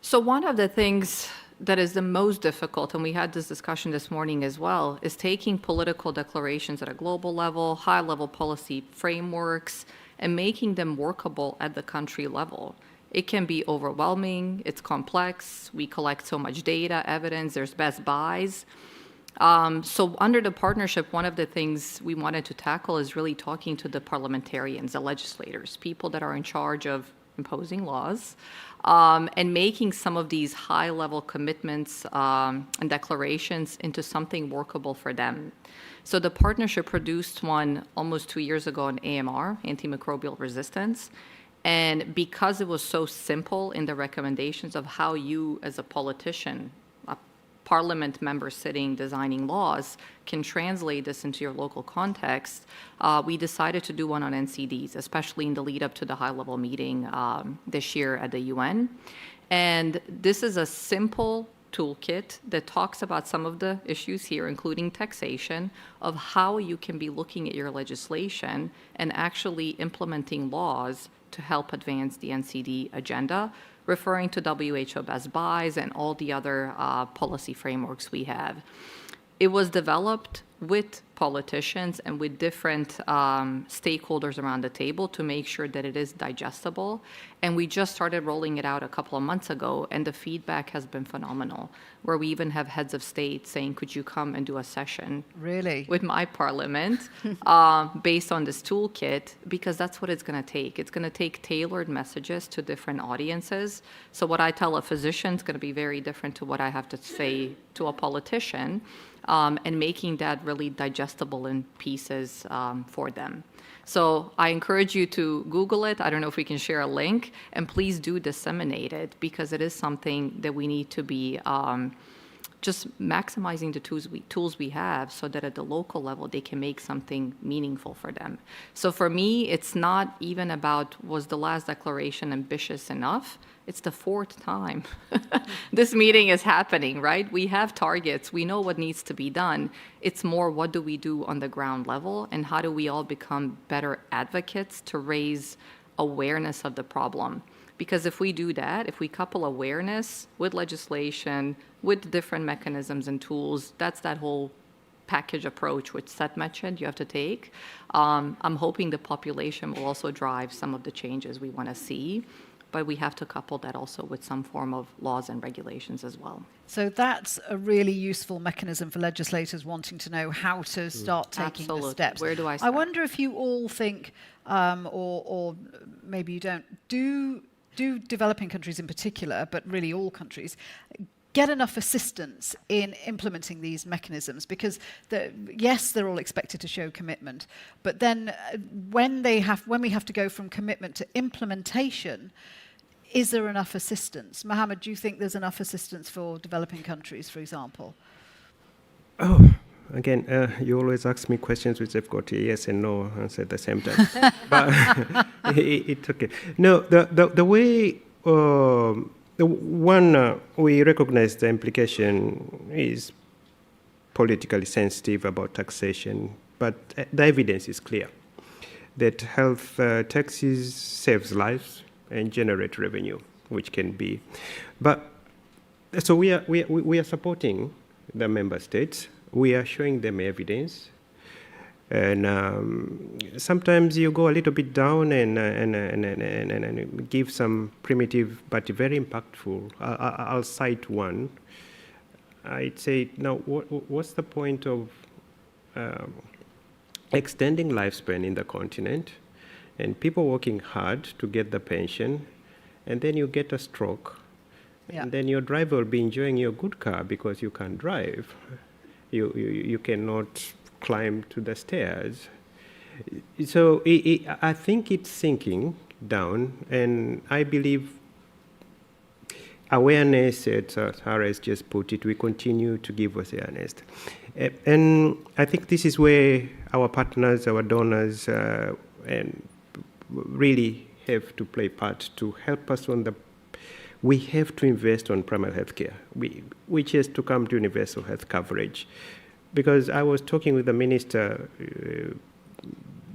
So one of the things that is the most difficult, and we had this discussion this morning as well, is taking political declarations at a global level, high-level policy frameworks, and making them workable at the country level. It can be overwhelming, it's complex, we collect so much data, evidence, there's best buys. So under the partnership, one of the things we wanted to tackle is really talking to the parliamentarians, the legislators, people that are in charge of imposing laws, and making some of these high-level commitments and declarations into something workable for them. So the partnership produced one almost 2 years ago on AMR, antimicrobial resistance, and because it was so simple in the recommendations of how you, as a politician, a parliament member sitting designing laws, can translate this into your local context, we decided to do one on NCDs, especially in the lead up to the high-level meeting this year at the UN. And this is a simple toolkit that talks about some of the issues here, including taxation, of how you can be looking at your legislation and actually implementing laws to help advance the NCD agenda, referring to WHO best buys and all the other policy frameworks we have. It was developed with politicians and with different stakeholders around the table to make sure that it is digestible. And we just started rolling it out a couple of months ago, and the feedback has been phenomenal, where we even have heads of state saying, could you come and do a session with my parliament based on this toolkit, because that's what it's going to take. It's going to take tailored messages to different audiences. So what I tell a physician is going to be very different to what I have to say to a politician, and making that really digestible in pieces for them. So I encourage you to Google it. I don't know if we can share a link, and please do disseminate it, because it is something that we need to be just maximizing the tools we have so that at the local level they can make something meaningful for them. So for me, it's not even about, was the last declaration ambitious enough? It's the 4th time this meeting is happening, right? We have targets. We know what needs to be done. It's more, what do we do on the ground level, and how do we all become better advocates to raise awareness of the problem? Because if we do that, if we couple awareness with legislation, with different mechanisms and tools, that's that whole package approach which Seth mentioned you have to take. I'm hoping the population will also drive some of the changes we want to see, but we have to couple that also with some form of laws and regulations as well. So that's a really useful mechanism for legislators wanting to know how to start taking the steps. Where do I start? I wonder if you all think, or maybe you don't, do developing countries in particular, but really all countries, get enough assistance in implementing these mechanisms? Because yes, they're all expected to show commitment, but then when we have to go from commitment to implementation, is there enough assistance? Mohammed, do you think there's enough assistance for developing countries, for example? Oh, again, you always ask me questions which I've got a yes and no answer at the same time. But it's okay. No, the way we recognize the implication is politically sensitive about taxation, but the evidence is clear that health taxes saves lives and generate revenue, which can be. But so we are supporting the member states. We are showing them evidence, and sometimes you go a little bit down and give some primitive but very impactful. I'll cite one. I'd say, now, what's the point of extending lifespan in the continent, and people working hard to get the pension, and then you get a stroke, and then your driver will be enjoying your good car because you can't drive. You cannot climb to the stairs. So I think it's sinking down, and I believe awareness, as Harris just put it, we continue to give awareness. And I think this is where our partners, our donors, and really have to play part to help us on the. We have to invest on primary health care, which has to come to universal health coverage. Because I was talking with the minister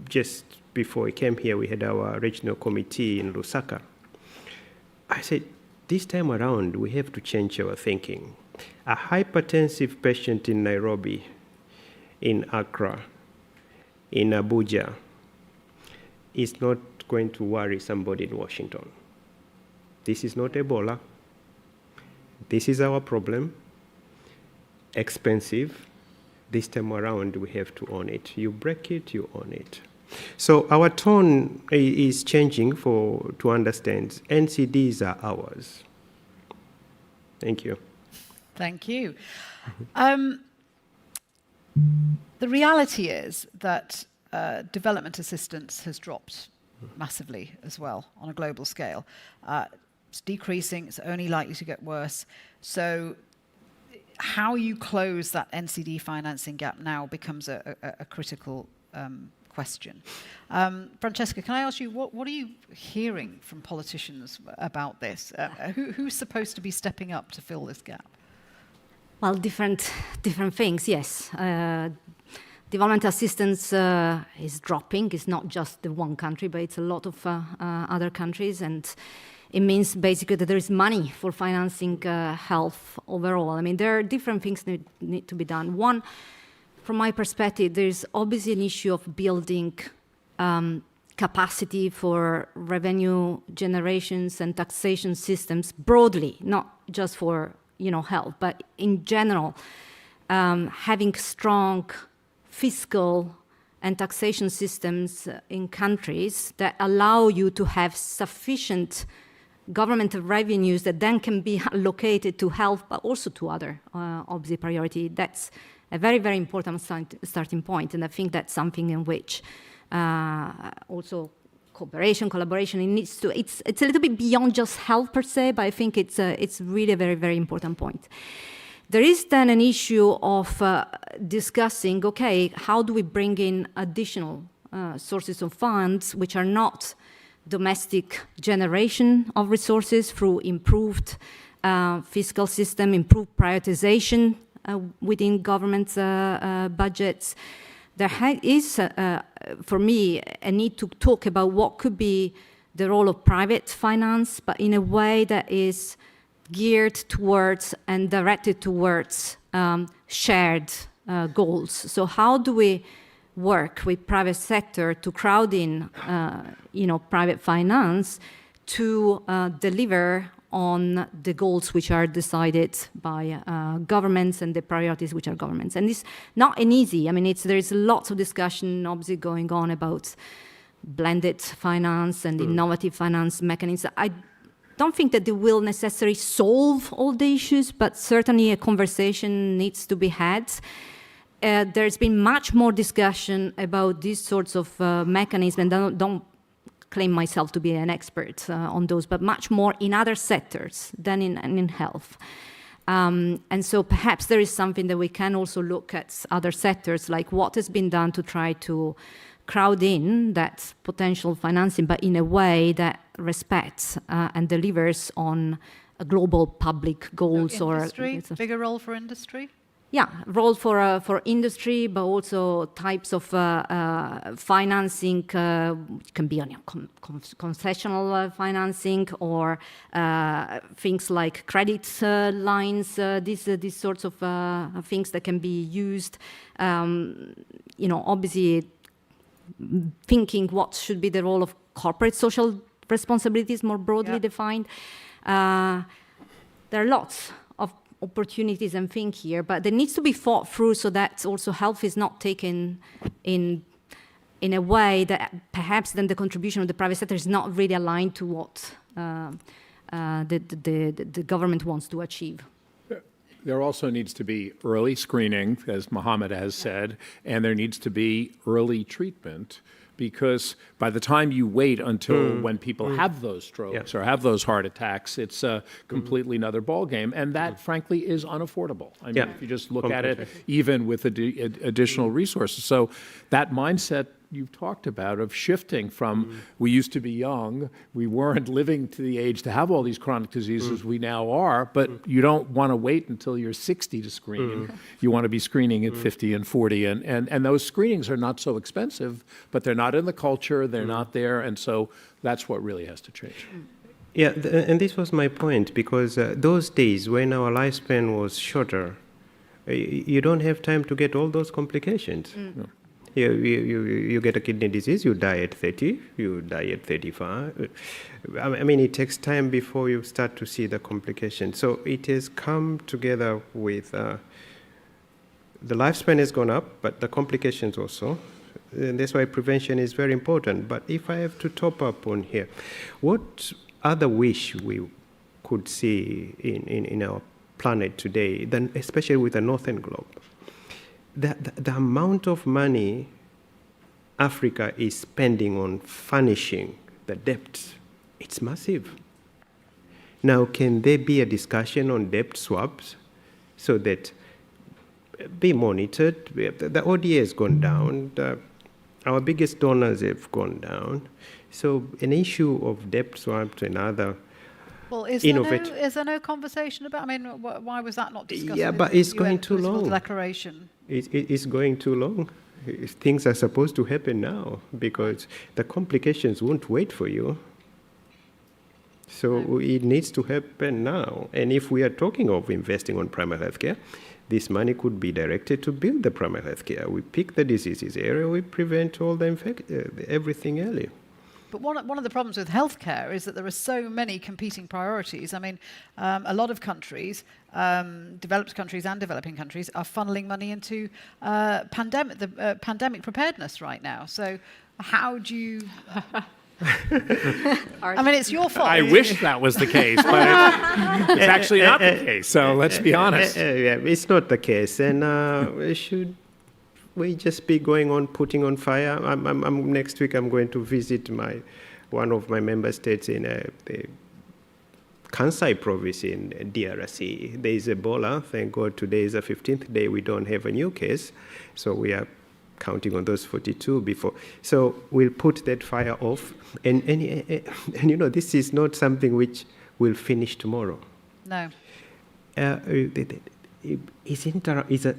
just before he came here, we had our regional committee in Lusaka. I said, this time around, we have to change our thinking. A hypertensive patient in Nairobi, in Accra, in Abuja, is not going to worry somebody in Washington. This is not Ebola. This is our problem. Expensive. This time around, we have to own it. You break it, you own it. So our tone is changing to understand NCDs are ours. Thank you. Thank you. The reality is that development assistance has dropped massively as well on a global scale. It's decreasing, it's only likely to get worse. So how you close that NCD financing gap now becomes a critical question. Francesca, can I ask you, what are you hearing from politicians about this? Who's supposed to be stepping up to fill this gap? Well, different things, yes. Development assistance is dropping. It's not just the one country, but it's a lot of other countries. And it means basically that there is money for financing health overall. I mean, there are different things that need to be done. One, from my perspective, there's obviously an issue of building capacity for revenue generations and taxation systems broadly, not just for health, but in general, having strong fiscal and taxation systems in countries that allow you to have sufficient government revenues that then can be allocated to health, but also to other obviously priority. That's a very, very important starting point, and I think that's something in which also cooperation, collaboration, it's a little bit beyond just health per se, but I think it's really a very, very important point. There is then an issue of discussing, okay, how do we bring in additional sources of funds which are not domestic generation of resources through improved fiscal system, improved prioritization within government budgets. There is, for me, a need to talk about what could be the role of private finance, but in a way that is geared towards and directed towards shared goals. So how do we work with private sector to crowd in, private finance to deliver on the goals which are decided by governments and the priorities which are governments. And it's not an easy, I mean, there's lots of discussion obviously going on about blended finance and innovative finance mechanisms. I don't think that they will necessarily solve all the issues, but certainly a conversation needs to be had. There's been much more discussion about these sorts of mechanisms, and don't claim myself to be an expert on those, but much more in other sectors than in health. And so perhaps there is something that we can also look at other sectors, like what has been done to try to crowd in that potential financing, but in a way that respects and delivers on global public goals. So industry, bigger role for industry? Yeah, role for industry, but also types of financing, can be on concessional financing or things like credit lines, these sorts of things that can be used. Obviously thinking what should be the role of corporate social responsibilities more broadly defined. There are lots of opportunities and things here, but there needs to be thought through so that also health is not taken in a way that perhaps then the contribution of the private sector is not really aligned to what the government wants to achieve. There also needs to be early screening, as Mohammed has said, and there needs to be early treatment because by the time you wait until when people have those strokes or have those heart attacks, it's a completely another ballgame. And that, frankly, is unaffordable. I mean, if you just look at it, even with additional resources. So that mindset you've talked about of shifting from we used to be young, we weren't living to the age to have all these chronic diseases we now are, but you don't want to wait until you're 60 to screen. You want to be screening at 50 and 40, and those screenings are not so expensive, but they're not in the culture, they're not there, and so that's what really has to change. Yeah, and this was my point, because those days when our lifespan was shorter, you don't have time to get all those complications. No. You get a kidney disease, you die at 30, you die at 35. I mean, it takes time before you start to see the complications. So it has come together with the lifespan has gone up, but the complications also. And that's why prevention is very important. But if I have to top up on here, what other wish we could see in our planet today, then especially with the northern globe? The amount of money Africa is spending on furnishing the debt, it's massive. Now, can there be a discussion on debt swaps so that be monitored? The ODA has gone down. Our biggest donors have gone down. So an issue of debt swaps and other Well, is there no conversation about? I mean, why was that not discussed? Yeah, but it's going too long. Declaration. It's going too long. Things are supposed to happen now because the complications won't wait for you. So it needs to happen now. And if we are talking of investing on primary health care, this money could be directed to build the primary health care. We pick the diseases area, we prevent all the everything early. But one of the problems with healthcare is that there are so many competing priorities. I mean, a lot of countries, developed countries and developing countries, are funneling money into pandemic preparedness right now. So how do you... I mean, it's your fault. I wish that was the case, but it's actually not the case. So let's be honest. Yeah, it's not the case. And should we just be going on putting on fire? Next week I'm going to visit one of my member states in the Kansai province in DRC. There is Ebola. Thank God today is the 15th day we don't have a new case. So we are counting on those 42 before. So we'll put that fire off. And you know, this is not something which will finish tomorrow. No. It's a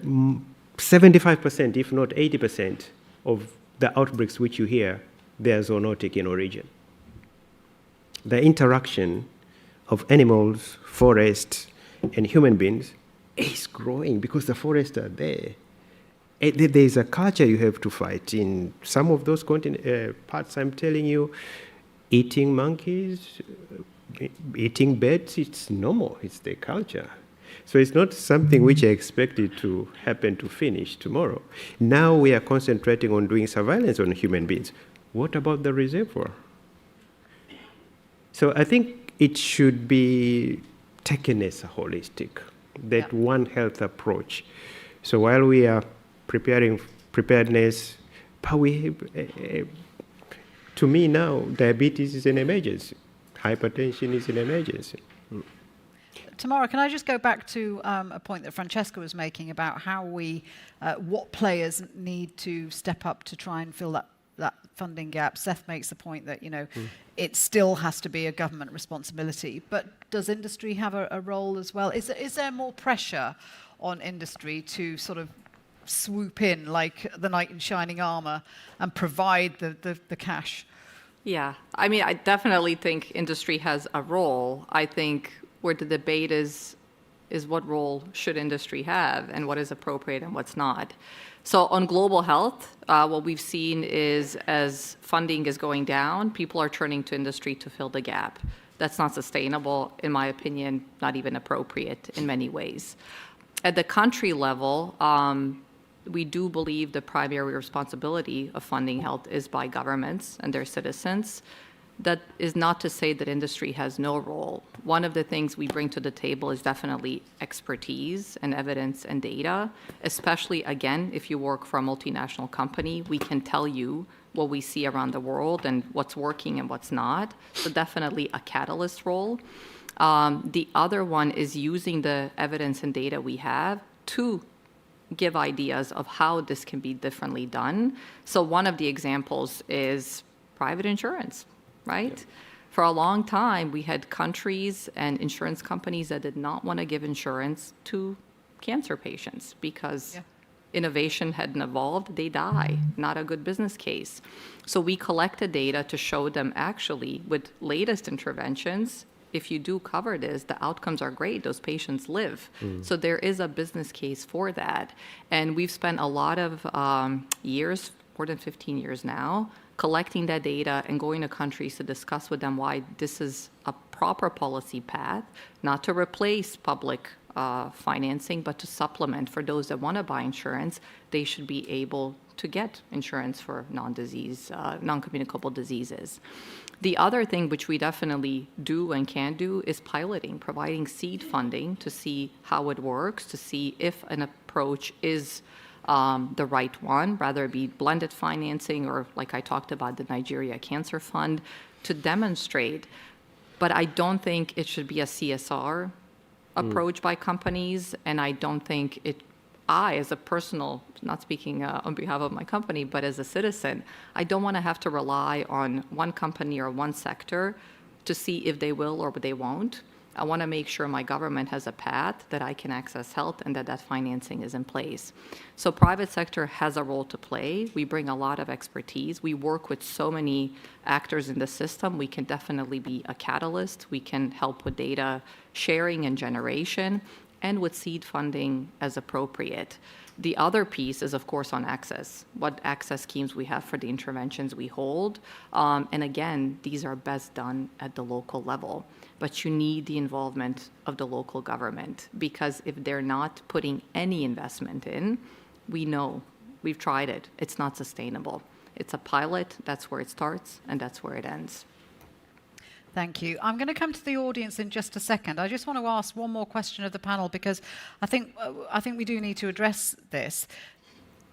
75%, if not 80%, of the outbreaks which you hear, they are zoonotic in origin. The interaction of animals, forests, and human beings is growing because the forests are there. There's a culture you have to fight in some of those parts. I'm telling you, eating monkeys, eating bats, it's normal. It's their culture. So it's not something which I expected to happen to finish tomorrow. Now we are concentrating on doing surveillance on human beings. What about the reservoir? So I think it should be taken as a holistic, that one health approach. So while we are preparing preparedness, but to me now, diabetes is an emergency. Hypertension is an emergency. Tamara, can I just go back to a point that Francesca was making about how what players need to step up to try and fill that funding gap? Seth makes the point that, you know, it still has to be a government responsibility, but does industry have a role as well? Is there more pressure on industry to sort of swoop in like the knight in shining armor and provide the cash? Yeah, I mean, I definitely think industry has a role. I think where the debate is what role should industry have and what is appropriate and what's not. So on global health, what we've seen is as funding is going down, people are turning to industry to fill the gap. That's not sustainable, in my opinion, not even appropriate in many ways. At the country level, we do believe the primary responsibility of funding health is by governments and their citizens. That is not to say that industry has no role. One of the things we bring to the table is definitely expertise and evidence and data, especially, again, if you work for a multinational company, we can tell you what we see around the world and what's working and what's not. So definitely a catalyst role. The other one is using the evidence and data we have to give ideas of how this can be differently done. So one of the examples is private insurance. Right? For a long time, we had countries and insurance companies that did not want to give insurance to cancer patients because innovation hadn't evolved, they die. Not a good business case. So we collected data to show them actually with latest interventions, if you do cover this, the outcomes are great. Those patients live. So there is a business case for that. And we've spent a lot of years, more than 15 years now, collecting that data and going to countries to discuss with them why this is a proper policy path, not to replace public financing, but to supplement. For those that want to buy insurance, they should be able to get insurance for non-communicable diseases. The other thing which we definitely do and can do is piloting, providing seed funding to see how it works, to see if an approach is the right one, rather it be blended financing or, like I talked about, the Nigeria Cancer Fund, to demonstrate. But I don't think it should be a CSR approach by companies, and I don't think I, as a personal, not speaking on behalf of my company, but as a citizen, I don't want to have to rely on one company or one sector to see if they will or they won't. I want to make sure my government has a path that I can access health and that financing is in place. So private sector has a role to play. We bring a lot of expertise. We work with so many actors in the system. We can definitely be a catalyst. We can help with data sharing and generation and with seed funding as appropriate. The other piece is, of course, on access, what access schemes we have for the interventions we hold. And again, these are best done at the local level. But you need the involvement of the local government, because if they're not putting any investment in, we know, we've tried it, it's not sustainable. It's a pilot, that's where it starts, and that's where it ends. Thank you. I'm going to come to the audience in just a second. I just want to ask one more question of the panel, because I think we do need to address this.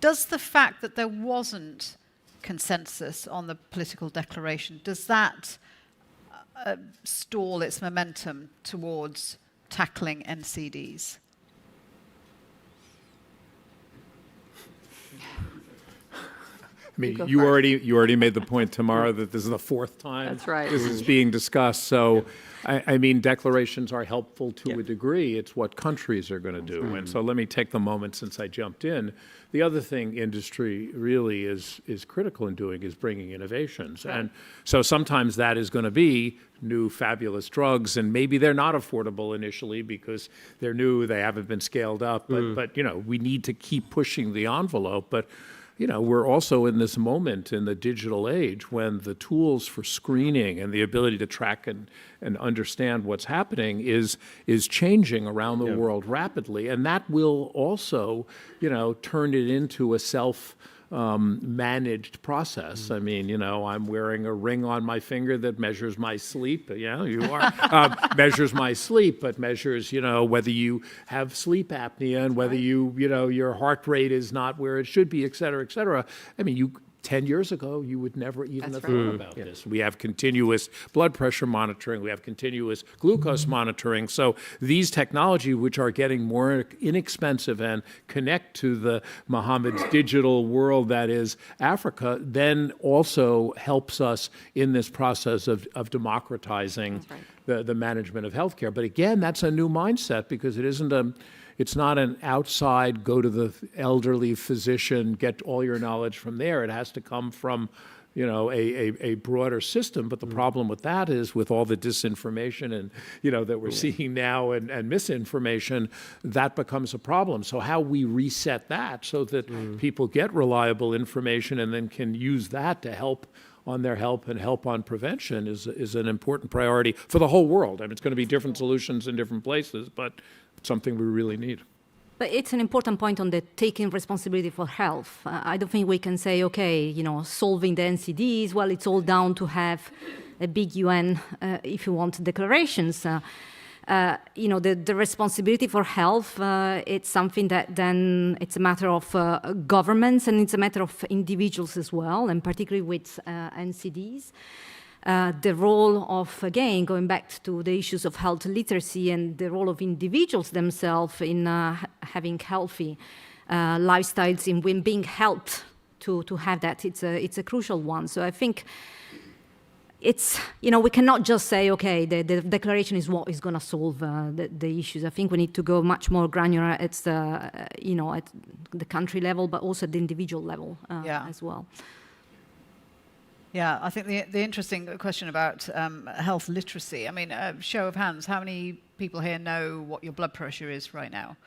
Does the fact that there wasn't consensus on the political declaration, does that stall its momentum towards tackling NCDs? I mean, you already made the point, Tamara, that this is the fourth time That's right. this is being discussed. So, I mean, declarations are helpful to a degree. It's what countries are going to do. And so let me take the moment since I jumped in. The other thing industry really is critical in doing is bringing innovations. Right. And so sometimes that is going to be new fabulous drugs, and maybe they're not affordable initially because they're new, they haven't been scaled up. But you know, we need to keep pushing the envelope. But you know, we're also in this moment in the digital age when the tools for screening and the ability to track and understand what's happening is changing around the world rapidly. And that will also, you know, turn it into a managed process. I mean, you know, I'm wearing a ring on my finger that measures my sleep. Yeah, you are. Measures my sleep, but measures, you know, whether you have sleep apnea and whether you know, your heart rate is not where it should be, et cetera, et cetera. I mean, 10 years ago, you would never even have thought about this. We have continuous blood pressure monitoring. We have continuous glucose monitoring. So these technology, which are getting more inexpensive and connect to the Mohammed's digital world that is Africa, then also helps us in this process of democratizing the management of healthcare. But again, that's a new mindset because it isn't it's not an outside, go to the elderly physician, get all your knowledge from there. It has to come from, you know, a broader system. But the problem with that is with all the disinformation and, you know, that we're seeing now and misinformation, that becomes a problem. So how we reset that so that people get reliable information and then can use that to help on their health and help on prevention is an important priority for the whole world. I mean, it's going to be different solutions in different places, but it's something we really need. But it's an important point on the taking responsibility for health. I don't think we can say, okay, you know, solving the NCDs, well, it's all down to have big UN, if you want, declarations. The responsibility for health, it's something that then it's a matter of governments, and it's a matter of individuals as well, and particularly with NCDs. The role of, again, going back to the issues of health literacy and the role of individuals themselves in having healthy lifestyles, in being helped to have that, it's a crucial one. So I think it's, we cannot just say, okay, the declaration is what is going to solve the issues. I think we need to go much more granular at the, at the country level, but also at the individual level as well. Yeah, I think the interesting question about health literacy, I mean, show of hands, how many people here know what your blood pressure is right now?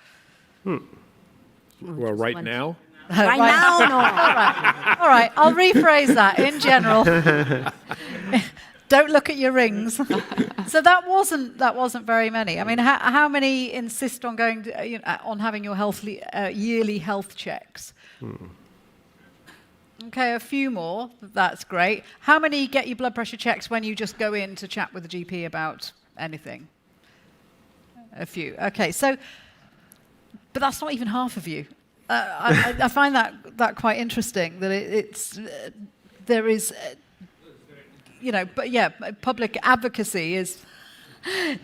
Well, right now? Right now, no. All right, I'll rephrase that in general. Don't look at your rings. So that wasn't very many. I mean, how many insist on going to, on having your yearly health checks? Okay, a few more. That's great. How many get your blood pressure checks when you just go in to chat with the GP about anything? A few. Okay, so, but that's not even half of you. I find that quite interesting. That there is, but yeah, public advocacy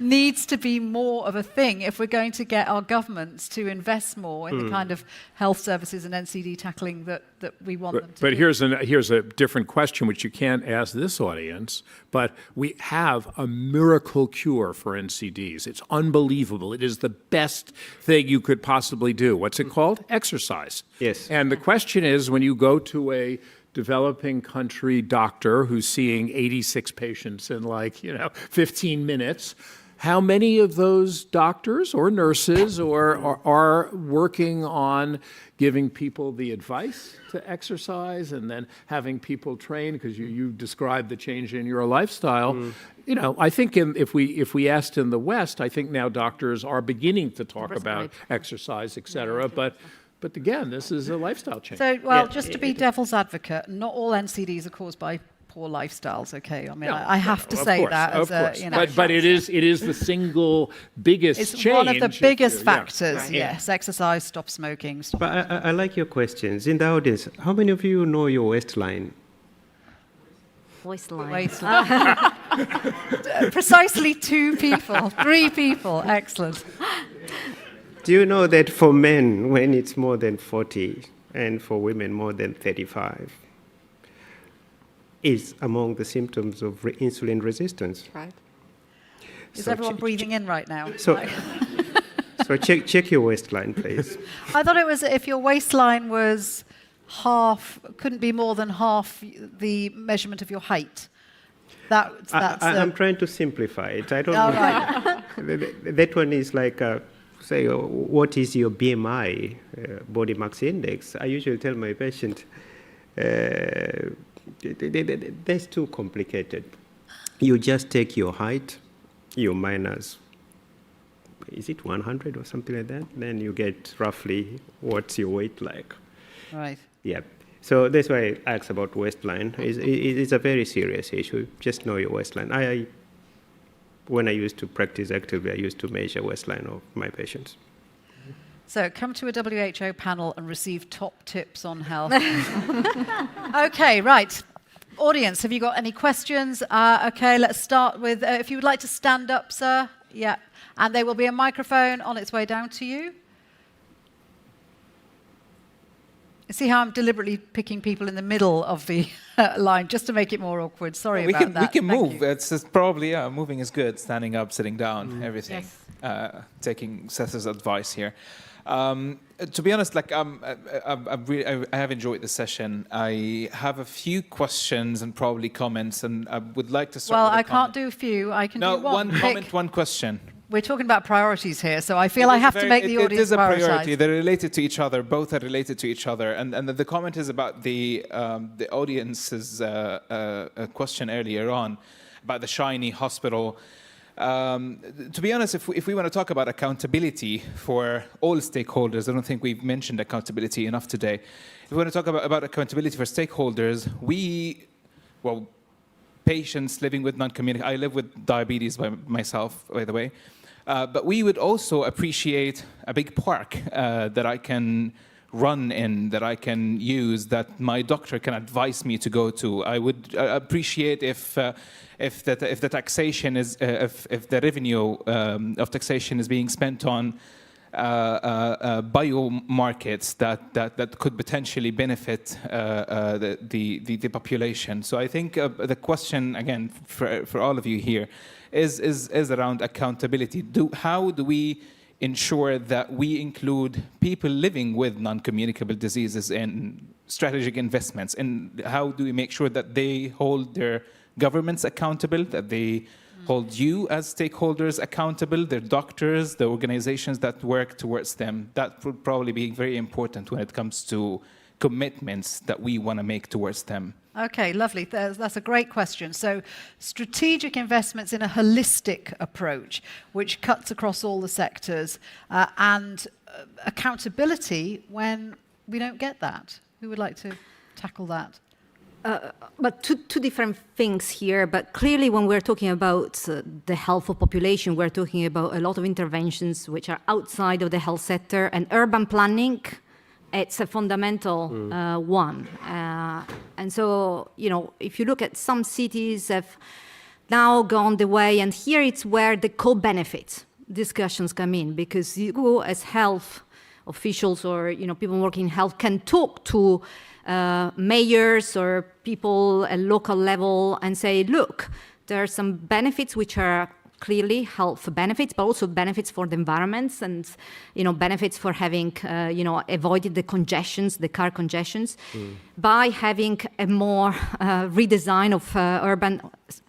needs to be more of a thing if we're going to get our governments to invest more in the kind of health services and NCD tackling that we want them to do. But here's a different question, which you can't ask this audience, but we have a miracle cure for NCDs. It's unbelievable. It is the best thing you could possibly do. What's it called? Exercise. Yes. And the question is, when you go to a developing country doctor who's seeing 86 patients in 15 minutes, how many of those doctors or nurses are working on giving people the advice to exercise and then having people train, because you described the change in your lifestyle. I think if we asked in the West, I think now doctors are beginning to talk about exercise, et cetera, but again, this is a lifestyle change. So, just to be devil's advocate, not all NCDs are caused by poor lifestyles. Okay, I mean, I have to say that as but it is the single biggest change. It's one of the biggest factors. Yes, exercise, stop smoking. But I like your questions. In the audience, how many of you know your waistline? Waistline. Precisely 2 people, 3 people. Excellent. Do you know that for men, when it's more than 40, and for women more than 35, is among the symptoms of insulin resistance? Right. Is everyone breathing in right now? So check your waistline, please. I thought it was if your waistline was couldn't be more than half the measurement of your height. I'm trying to simplify it. I don't know. Right. That one is like say, what is your BMI, body mass index? I usually tell my patient, that's too complicated. You just take your height, you minus, is it 100 or something like that? Then you get roughly what's your weight like. Right. Yeah. So that's why I asked about waistline. It's a very serious issue. Just know your waistline. When I used to practice actively, I used to measure waistline of my patients. So come to a WHO panel and receive top tips on health. Okay, right. Audience, have you got any questions? Okay, let's start with, if you would like to stand up, sir. Yeah. And there will be a microphone on its way down to you. See how I'm deliberately picking people in the middle of the line just to make it more awkward. Sorry about that. We can move. It's probably moving is good. Standing up, sitting down, everything. Yes. Taking Seth's advice here. To be honest, I have enjoyed the session. I have a few questions and probably comments, and I would like to start. Well, with I can't do a few. I can do one. One comment, one question. We're talking about priorities here, so I feel I have to make the audience It is a priority. prioritize. They're related to each other. Both are related to each other. And the comment is about the audience's question earlier on about the shiny hospital. To be honest, if we want to talk about accountability for all stakeholders, I don't think we've mentioned accountability enough today. If we want to talk about accountability for stakeholders, patients living with non-communicable. I live with diabetes myself, by the way. But we would also appreciate a big park that I can run in, that I can use, that my doctor can advise me to go to. I would appreciate if the taxation is, if the revenue of taxation is being spent on biomarkets that could potentially benefit the population. So I think the question, again, for all of you here, is around accountability. How do we ensure that we include people living with non-communicable diseases in strategic investments? And how do we make sure that they hold their governments accountable, that they hold you as stakeholders accountable, their doctors, the organizations that work towards them? That would probably be very important when it comes to commitments that we want to make towards them. Okay, lovely. That's a great question. So strategic investments in a holistic approach, which cuts across all the sectors, and accountability when we don't get that. Who would like to tackle that? But two different things here. But clearly, when we're talking about the health of population, we're talking about a lot of interventions which are outside of the health sector, and urban planning, it's a fundamental one. And so, you know, if you look at some cities have now gone the way, and here it's where the co-benefit discussions come in, because you as health officials or, you know, people working in health can talk to mayors or people at local level and say, look, there are some benefits which are clearly health benefits, but also benefits for the environments and, you know, benefits for having, you know, avoided the congestions, the car congestions, by having a more redesign of urban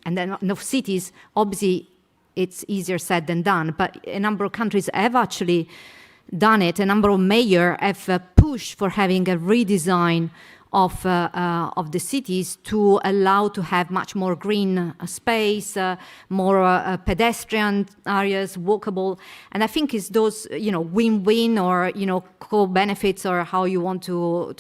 and then of cities. Obviously, it's easier said than done, but a number of countries have actually done it. A number of mayors have pushed for having a redesign of the cities to allow to have much more green space, more pedestrian areas, walkable. And I think it's those, you know, win-win or, you know, co-benefits or how you want to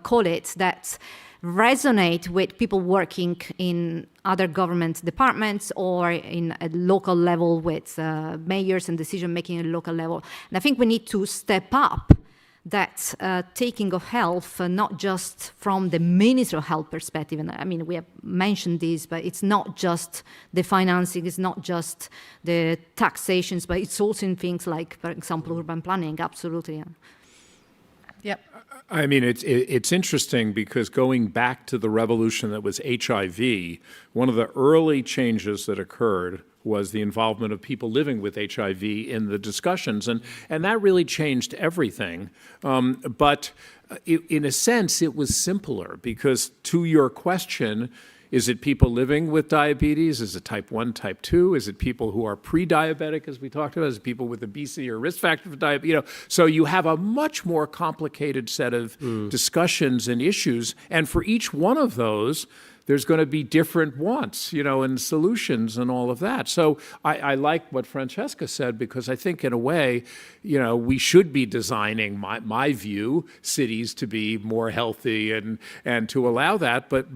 call it, that resonate with people working in other government departments or in a local level with mayors and decision-making at a local level. And I think we need to step up that taking of health, not just from the Ministry of Health perspective. And I mean, we have mentioned this, but it's not just the financing, it's not just the taxations, but it's also in things like, for example, urban planning, absolutely. Yep. I mean, it's interesting because going back to the revolution that was HIV, one of the early changes that occurred was the involvement of people living with HIV in the discussions, and that really changed everything. But in a sense, it was simpler because, to your question, is it people living with diabetes? Is it type 1, type 2? Is it people who are pre-diabetic, as we talked about? Is it people with obesity or risk factor for diabetes? You know, so you have a much more complicated set of discussions and issues, and for each one of those, there's going to be different wants, you know, and solutions and all of that. So I like what Francesca said, because I think in a way, you know, we should be designing, my view, cities to be more healthy and to allow that, but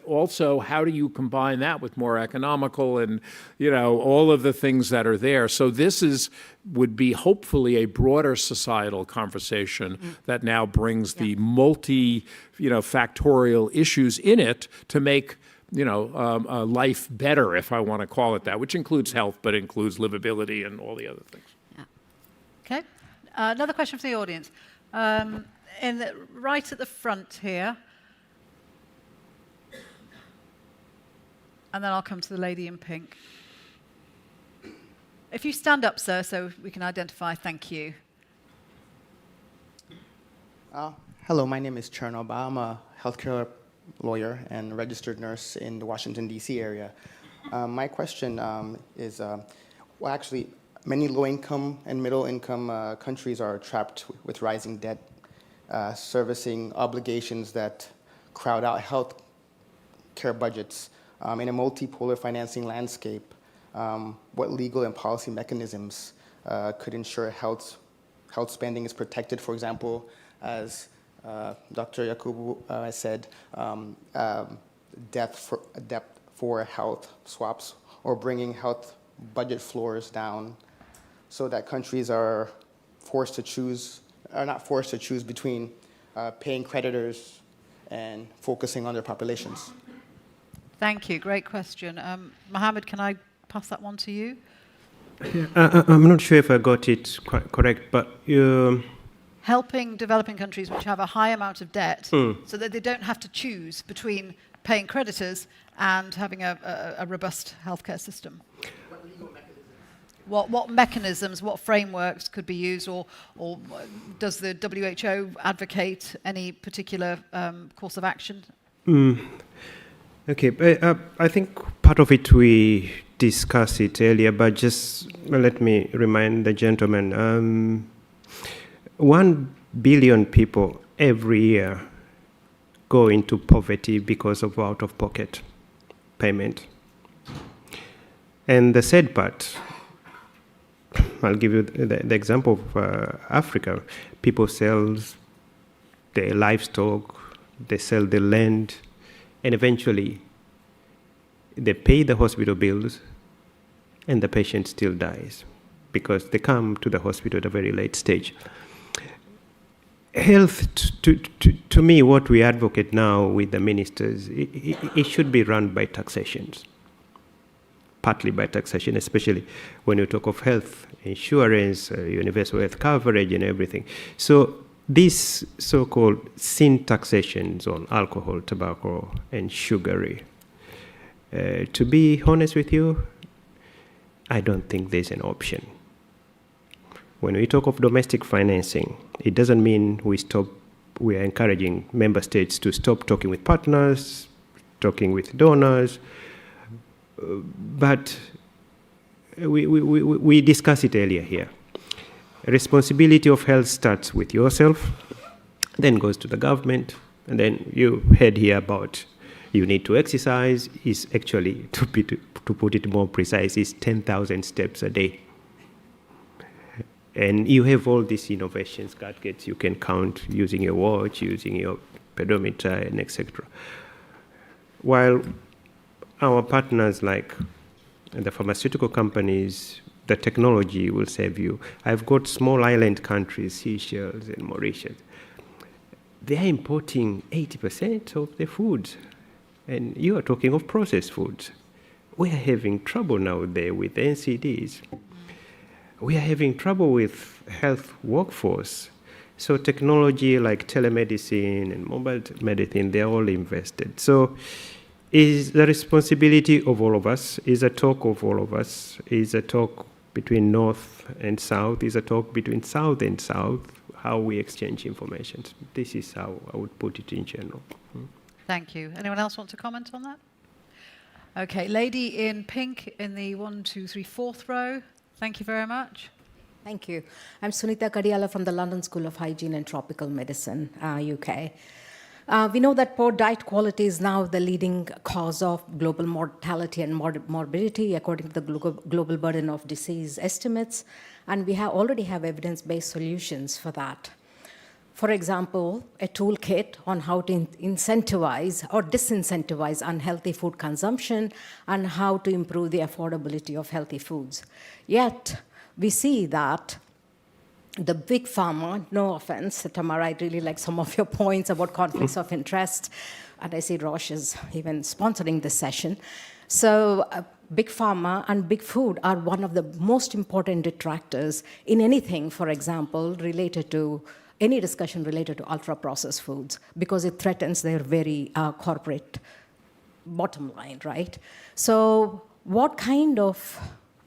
also how do you combine that with more economical and, you know, all of the things that are there. So this would be hopefully a broader societal conversation that now brings the factorial issues in it to make, you know, life better, if I want to call it that, which includes health, but includes livability and all the other things. Yeah. Okay. Another question from the audience. Right at the front here. And then I'll come to the lady in pink. If you stand up, sir, so we can identify, thank you. Hello, my name is Chernob. I'm a healthcare lawyer and registered nurse in the Washington, D.C. area. My question is, well, actually, many low-income and middle-income countries are trapped with rising debt, servicing obligations that crowd out health care budgets. In a multipolar financing landscape, what legal and policy mechanisms could ensure health spending is protected? For example, as Dr. Yakubu said, debt for health swaps or bringing health budget floors down so that countries are forced to choose, are not forced to choose between paying creditors and focusing on their populations? Thank you. Great question. Mohammed, can I pass that one to you? I'm not sure if I got it quite correct, but Helping developing countries which have a high amount of debt so that they don't have to choose between paying creditors and having a robust healthcare system. What mechanisms, what frameworks could be used, or does the WHO advocate any particular course of action? Okay, I think part of it we discussed it earlier, but just let me remind the gentleman. 1 billion people every year go into poverty because of out-of-pocket payment. And the sad part, I'll give you the example of Africa. People sell their livestock, they sell the land, and eventually they pay the hospital bills and the patient still dies because they come to the hospital at a very late stage. Health, to me, what we advocate now with the ministers, it should be run by taxations, partly by taxation, especially when you talk of health insurance, universal health coverage and everything. So these so-called sin taxations on alcohol, tobacco, and sugary, to be honest with you, I don't think there's an option. When we talk of domestic financing, it doesn't mean we are encouraging member states to stop talking with partners, talking with donors, but we discussed it earlier here. Responsibility of health starts with yourself, then goes to the government, and then you heard here about you need to exercise, is actually, to put it more precise, is 10,000 steps a day. And you have all these innovations, gadgets you can count using your watch, using your pedometer, and etc. While our partners like the pharmaceutical companies, the technology will save you. I've got small island countries, Seychelles and Mauritius. They are importing 80% of their foods. And you are talking of processed foods. We are having trouble now there with NCDs. We are having trouble with health workforce. So technology like telemedicine and mobile medicine, they're all invested. So is the responsibility of all of us, is a talk of all of us, is a talk between North and South, is a talk between South and South, how we exchange information. This is how I would put it in general. Thank you. Anyone else want to comment on that? Okay, lady in pink in the 1, 2, 3, 4th row. Thank you very much. Thank you. I'm Sunita Kadiala from the London School of Hygiene and Tropical Medicine, UK. We know that poor diet quality is now the leading cause of global mortality and morbidity, according to the global burden of disease estimates, and we already have evidence-based solutions for that. For example, a toolkit on how to incentivize or disincentivize unhealthy food consumption and how to improve the affordability of healthy foods. Yet, we see that the big pharma, no offense, Tamara, I really like some of your points about conflicts of interest, and I see Roche is even sponsoring this session. So big pharma and big food are one of the most important detractors in anything, for example, related to any discussion related to ultra-processed foods, because it threatens their very corporate bottom line, right? So what kind of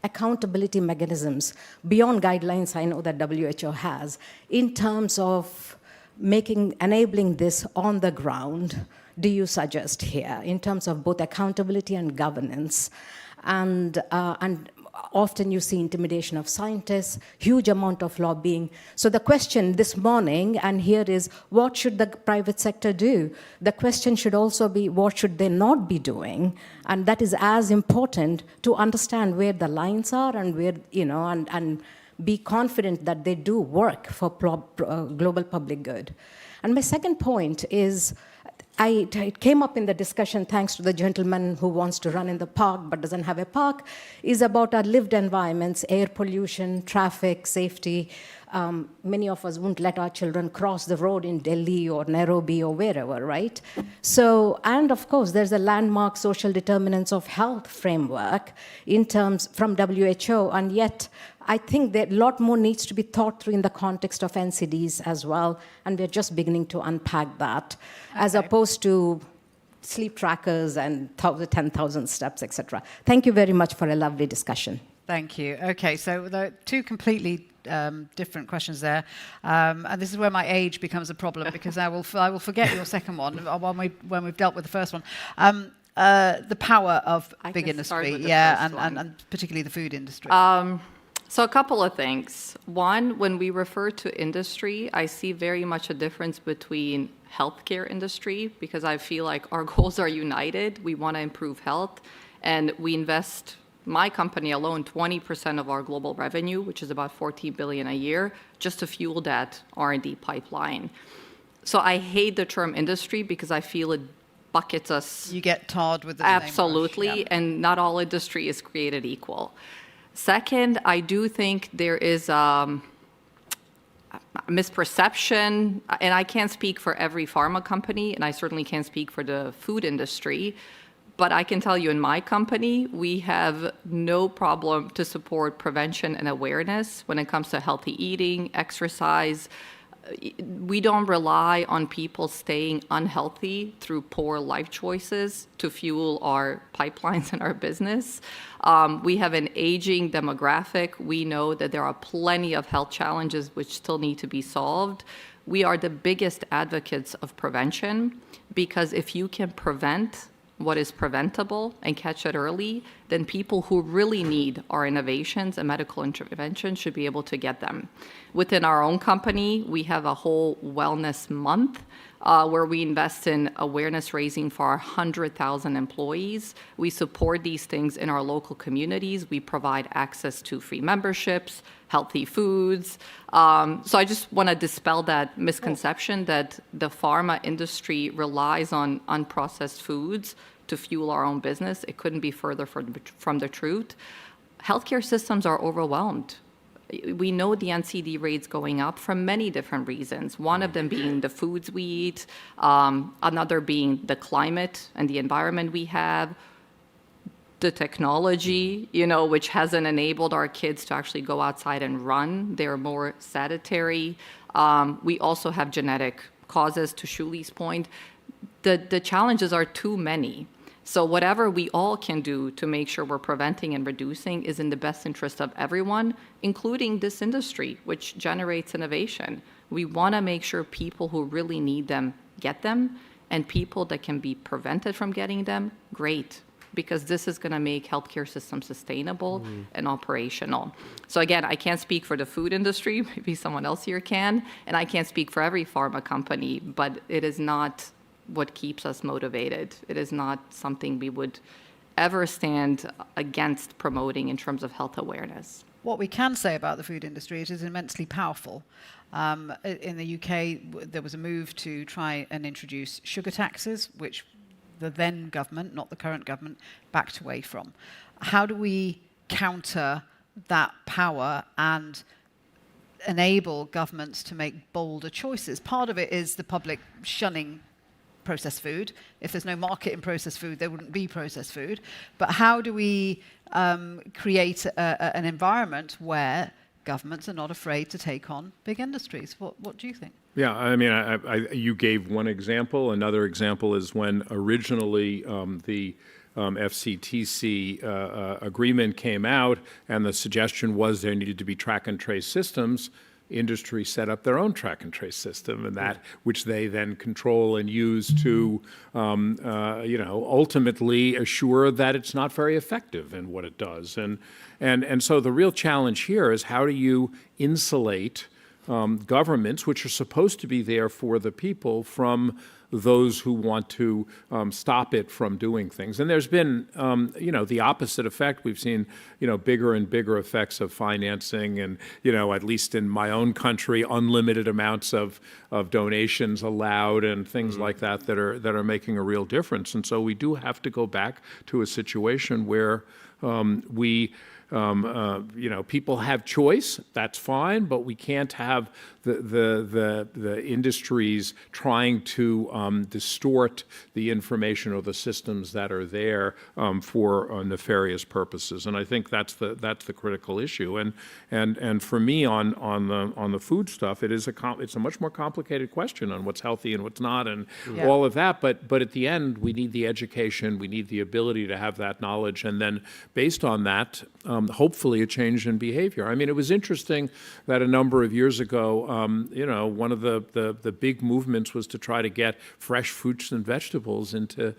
accountability mechanisms, beyond guidelines I know that WHO has, in terms of enabling this on the ground, do you suggest here, in terms of both accountability and governance? And often you see intimidation of scientists, huge amount of lobbying. So the question this morning, and here is, what should the private sector do? The question should also be, what should they not be doing? And that is as important to understand where the lines are and where, and be confident that they do work for global public good. And my second point is, it came up in the discussion, thanks to the gentleman who wants to run in the park but doesn't have a park, is about our lived environments, air pollution, traffic, safety. Many of us won't let our children cross the road in Delhi or Nairobi or wherever, right? So, and of course, there's a landmark social determinants of health framework in terms from WHO, and yet I think that a lot more needs to be thought through in the context of NCDs as well, and we're just beginning to unpack that, as opposed to sleep trackers and 10,000 steps, etc. Thank you very much for a lovely discussion. Thank you. Okay, so there are two completely different questions there, and this is where my age becomes a problem, because I will forget your second one when we've dealt with the first one. The power of big industry, and particularly the food industry. So a couple of things. One, when we refer to industry, I see very much a difference between healthcare industry, because I feel like our goals are united. We want to improve health, and we invest, my company alone, 20% of our global revenue, which is about $14 billion a year, just to fuel that R&D pipeline. So I hate the term industry because I feel it buckets us. You get tarred with the absolutely, name Roche, and not all industry is created equal. Second, I do think there is a misperception, and I can't speak for every pharma company, and I certainly can't speak for the food industry, but I can tell you in my company, we have no problem to support prevention and awareness when it comes to healthy eating, exercise. We don't rely on people staying unhealthy through poor life choices to fuel our pipelines and our business. We have an aging demographic. We know that there are plenty of health challenges which still need to be solved. We are the biggest advocates of prevention, because if you can prevent what is preventable and catch it early, then people who really need our innovations and medical intervention should be able to get them. Within our own company, we have a whole wellness month where we invest in awareness raising for our 100,000 employees. We support these things in our local communities. We provide access to free memberships, healthy foods. So I just want to dispel that misconception that the pharma industry relies on unprocessed foods to fuel our own business. It couldn't be further from the truth. Healthcare systems are overwhelmed. We know the NCD rates going up for many different reasons. One of them being the foods we eat, another being the climate and the environment we have, the technology, which hasn't enabled our kids to actually go outside and run. They're more sedentary. We also have genetic causes, to Shiulie's point. The challenges are too many. So whatever we all can do to make sure we're preventing and reducing is in the best interest of everyone, including this industry, which generates innovation. We want to make sure people who really need them get them, and people that can be prevented from getting them, great, because this is going to make healthcare systems sustainable and operational. So again, I can't speak for the food industry, maybe someone else here can, and I can't speak for every pharma company, but it is not what keeps us motivated. It is not something we would ever stand against promoting in terms of health awareness. What we can say about the food industry, it is immensely powerful. In the UK, there was a move to try and introduce sugar taxes, which the then government, not the current government, backed away from. How do we counter that power and enable governments to make bolder choices? Part of it is the public shunning processed food. If there's no market in processed food, there wouldn't be processed food. But how do we create an environment where governments are not afraid to take on big industries? What do you think? Yeah, I mean, you gave one example. Another example is when originally the FCTC agreement came out, and the suggestion was there needed to be track and trace systems. Industry set up their own track and trace system, and that which they then control and use to, ultimately assure that it's not very effective in what it does. And so the real challenge here is how do you insulate governments, which are supposed to be there for the people, from those who want to stop it from doing things. And there's been, the opposite effect. We've seen, bigger and bigger effects of financing and, at least in my own country, unlimited amounts of donations allowed and things like that that are making a real difference. And so we do have to go back to a situation where people have choice. That's fine, but we can't have the industries trying to distort the information or the systems that are there for nefarious purposes. And I think that's the critical issue. And for me on the food stuff, it's a much more complicated question on what's healthy and what's not, and all of that. But at the end, we need the education, we need the ability to have that knowledge, and then based on that, hopefully a change in behavior. I mean, it was interesting that a number of years ago, one of the big movements was to try to get fresh fruits and vegetables into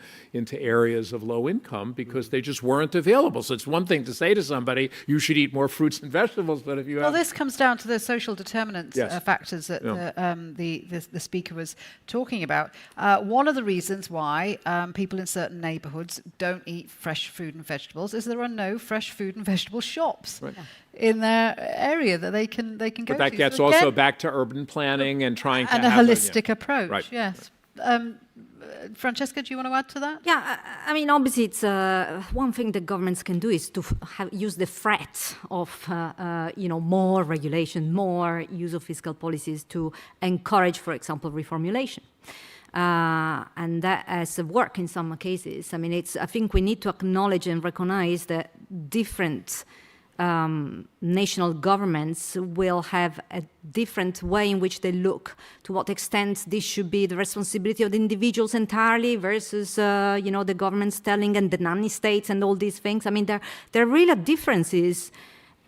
areas of low income because they just weren't available. So it's one thing to say to somebody, you should eat more fruits and vegetables, but if you have... Well, this comes down to the social determinants factors that the speaker was talking about. One of the reasons why people in certain neighborhoods don't eat fresh food and vegetables is there are no fresh food and vegetable shops in their area that they can go to. But that gets also back to urban planning and trying to have a holistic approach. Right. Yes. Francesca, do you want to add to that? Yeah, I mean, obviously, it's one thing that governments can do is to use the threat of, more regulation, more use of fiscal policies to encourage, for example, reformulation. And that has worked in some cases. I mean, I think we need to acknowledge and recognize that different national governments will have a different way in which they look to what extent this should be the responsibility of the individuals entirely versus, the governments telling and the nanny states and all these things. I mean, there are really differences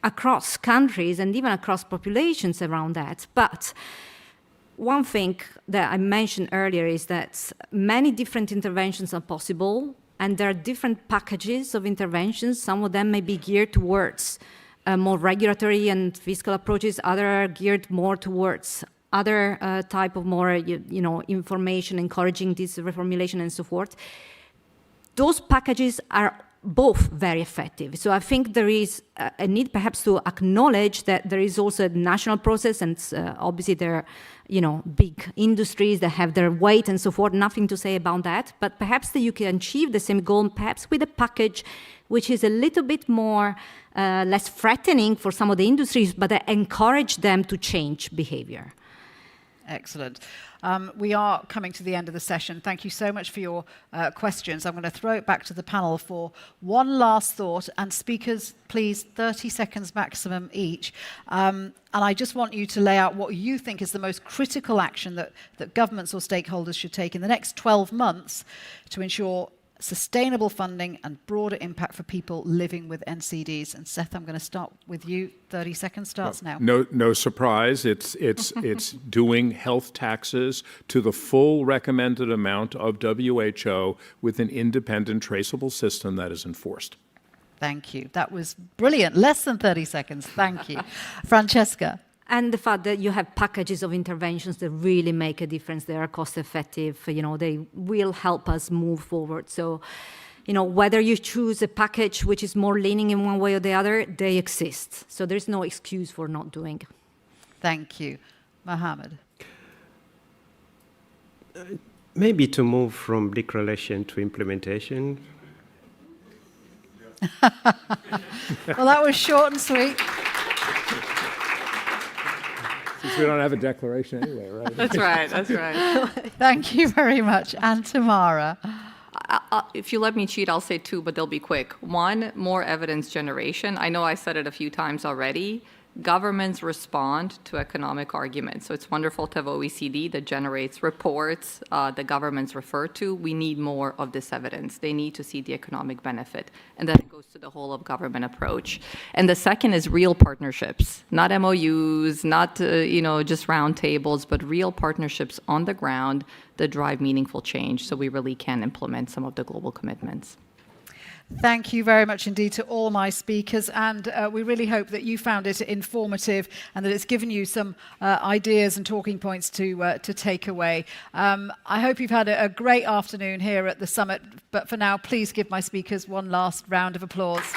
across countries and even across populations around that. But one thing that I mentioned earlier is that many different interventions are possible, and there are different packages of interventions. Some of them may be geared towards more regulatory and fiscal approaches. Others are geared more towards other type of more, information, encouraging this reformulation and so forth. Those packages are both very effective. So I think there is a need perhaps to acknowledge that there is also a national process, and obviously there are, big industries that have their weight and so forth, nothing to say about that, but perhaps that you can achieve the same goal, perhaps with a package which is a little bit more, less threatening for some of the industries, but that encourage them to change behavior. Excellent. We are coming to the end of the session. Thank you so much for your questions. I'm going to throw it back to the panel for one last thought. And speakers, please, 30 seconds maximum each. And I just want you to lay out what you think is the most critical action that governments or stakeholders should take in the next 12 months to ensure sustainable funding and broader impact for people living with NCDs. And Seth, I'm going to start with you. 30 seconds starts now. No surprise. It's doing health taxes to the full recommended amount of WHO with an independent, traceable system that is enforced. Thank you. That was brilliant. Less than 30 seconds. Thank you. Francesca. And the fact that you have packages of interventions that really make a difference, they are cost effective, they will help us move forward. So, whether you choose a package which is more leaning in one way or the other, they exist. So there's no excuse for not doing. Thank you. Mohammed. Maybe to move from declaration to implementation. Well, that was short and sweet. Since we don't have a declaration anyway, right? That's right. Thank you very much. And Tamara. If you let me cheat, I'll say two, but they'll be quick. One, more evidence generation. I know I said it a few times already. Governments respond to economic arguments. So it's wonderful to have OECD that generates reports that governments refer to. We need more of this evidence. They need to see the economic benefit. And then it goes to the whole of government approach. And the second is real partnerships, not MOUs, not just round tables, but real partnerships on the ground that drive meaningful change so we really can implement some of the global commitments. Thank you very much indeed to all my speakers, and we really hope that you found it informative and that it's given you some ideas and talking points to take away. I hope you've had a great afternoon here at the summit, but for now, please give my speakers one last round of applause.